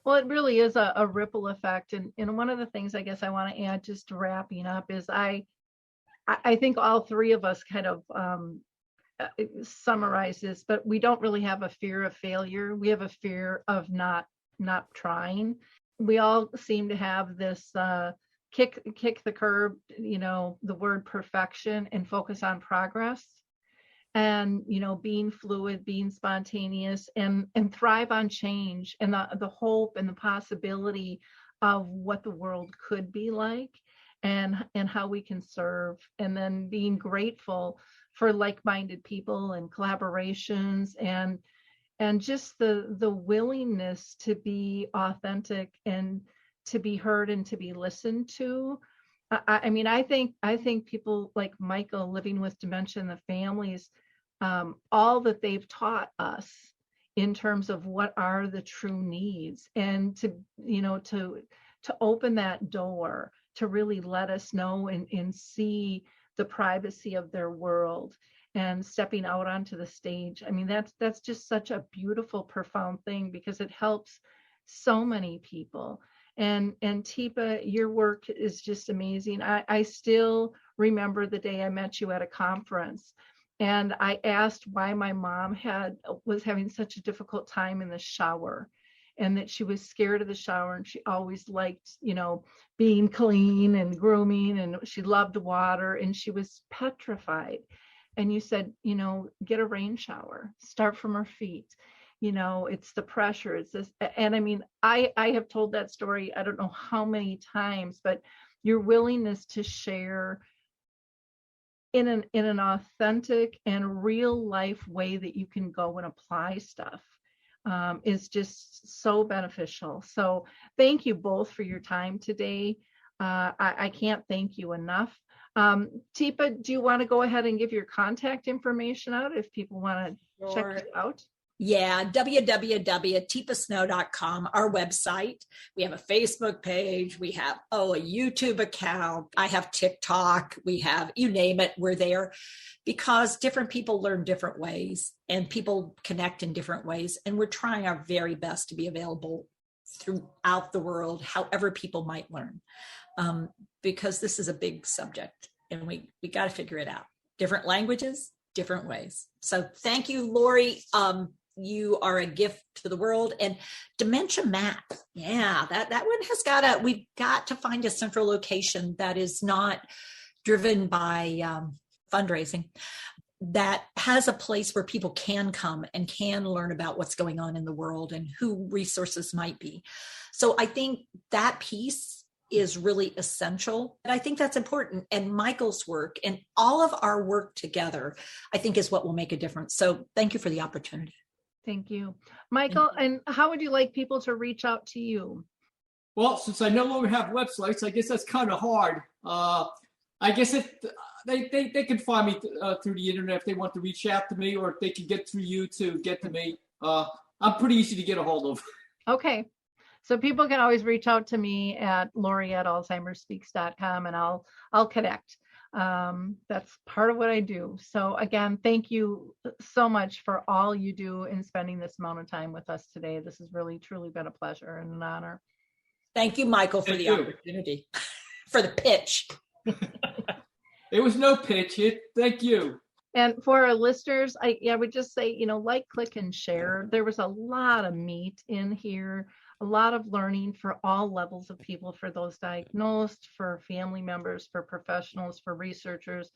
Well, it really is a ripple effect. And one of the things I guess I want to add, just wrapping up, is I think all 3 of us kind of summarize this, but we don't really have a fear of failure. We have a fear of not trying. We all seem to have this kick the curb, the word perfection, and focus on progress, and being fluid, being spontaneous, and thrive on change and the hope and the possibility of what the world could be like, and how we can serve, and then being grateful for like-minded people and collaborations, and just the willingness to be authentic and to be heard and to be listened to. I mean, I think people like Michael living with dementia and the families, all that they've taught us in terms of what are the true needs, and to open that door to really let us know and see the privacy of their world, and stepping out onto the stage. I mean, that's just such a beautiful, profound thing, because it helps so many people. And Teepa, your work is just amazing. I still remember the day I met you at a conference, and I asked why my mom was having such a difficult time in the shower. and that she was scared of the shower, and she always liked, being clean and grooming, and she loved water, and she was petrified. And you said, get a rain shower, start from her feet. It's the pressure. It's this. And I mean, I have told that story, I don't know how many times, but your willingness to share in an authentic and real life way that you can go and apply stuff is just so beneficial. So thank you both for your time today. I can't thank you enough. Teepa, do you want to go ahead and give your contact information out if people want to check you out? Yeah, www.teepasnow.com, our website. We have a Facebook page. We have, a YouTube account. I have TikTok. We have, you name it, we're there, because different people learn different ways and people connect in different ways. And we're trying our very best to be available throughout the world, however people might learn, because this is a big subject and we got to figure it out. Different languages, different ways. So thank you, Lori. You are a gift to the world. And Dementia Map. Yeah, that one we've got to find a central location that is not driven by fundraising, that has a place where people can come and can learn about what's going on in the world and who resources might be. So I think that piece is really essential. And I think that's important. And Michael's work and all of our work together, I think, is what will make a difference. So thank you for the opportunity. Thank you, Michael. And how would you like people to reach out to you? Well, since I no longer have websites, I guess that's kind of hard. I guess they can find me through the internet if they want to reach out to me, or if they can get through you to get to me. I'm pretty easy to get a hold of. Okay. So people can always reach out to me at lori@alzheimerspeaks.com, and I'll connect. That's part of what I do. So again, thank you so much for all you do in spending this amount of time with us today. This has really, truly been a pleasure and an honor. Thank you, Michael, for the opportunity, for the pitch. It was no pitch. Thank you. And for our listeners, I would just say, like, click, and share. There was a lot of meat in here, a lot of learning for all levels of people, for those diagnosed, for family members, for professionals, for researchers,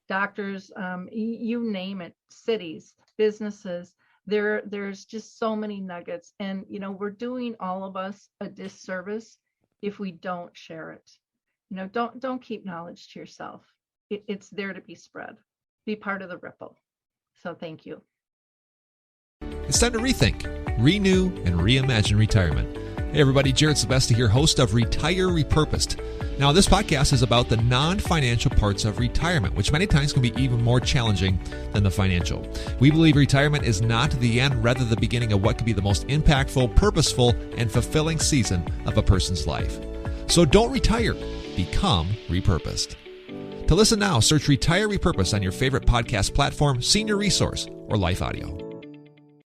doctors, you name it, cities, businesses. There's just so many nuggets. And, we're doing all of us a disservice if we don't share it. Don't keep knowledge to yourself. It's there to be spread. Be part of the ripple. So thank you. It's time to rethink, renew, and reimagine retirement. Hey everybody, Jared Sylvester here, host of Retire Repurposed. Now this podcast is about the non-financial parts of retirement, which many times can be even more challenging than the financial. We believe retirement is not the end, rather the beginning of what could be the most impactful, purposeful, and fulfilling season of a person's life. So don't retire, become repurposed. To listen now, search Retire Repurposed on your favorite podcast platform, Senior Resource, or Life Audio.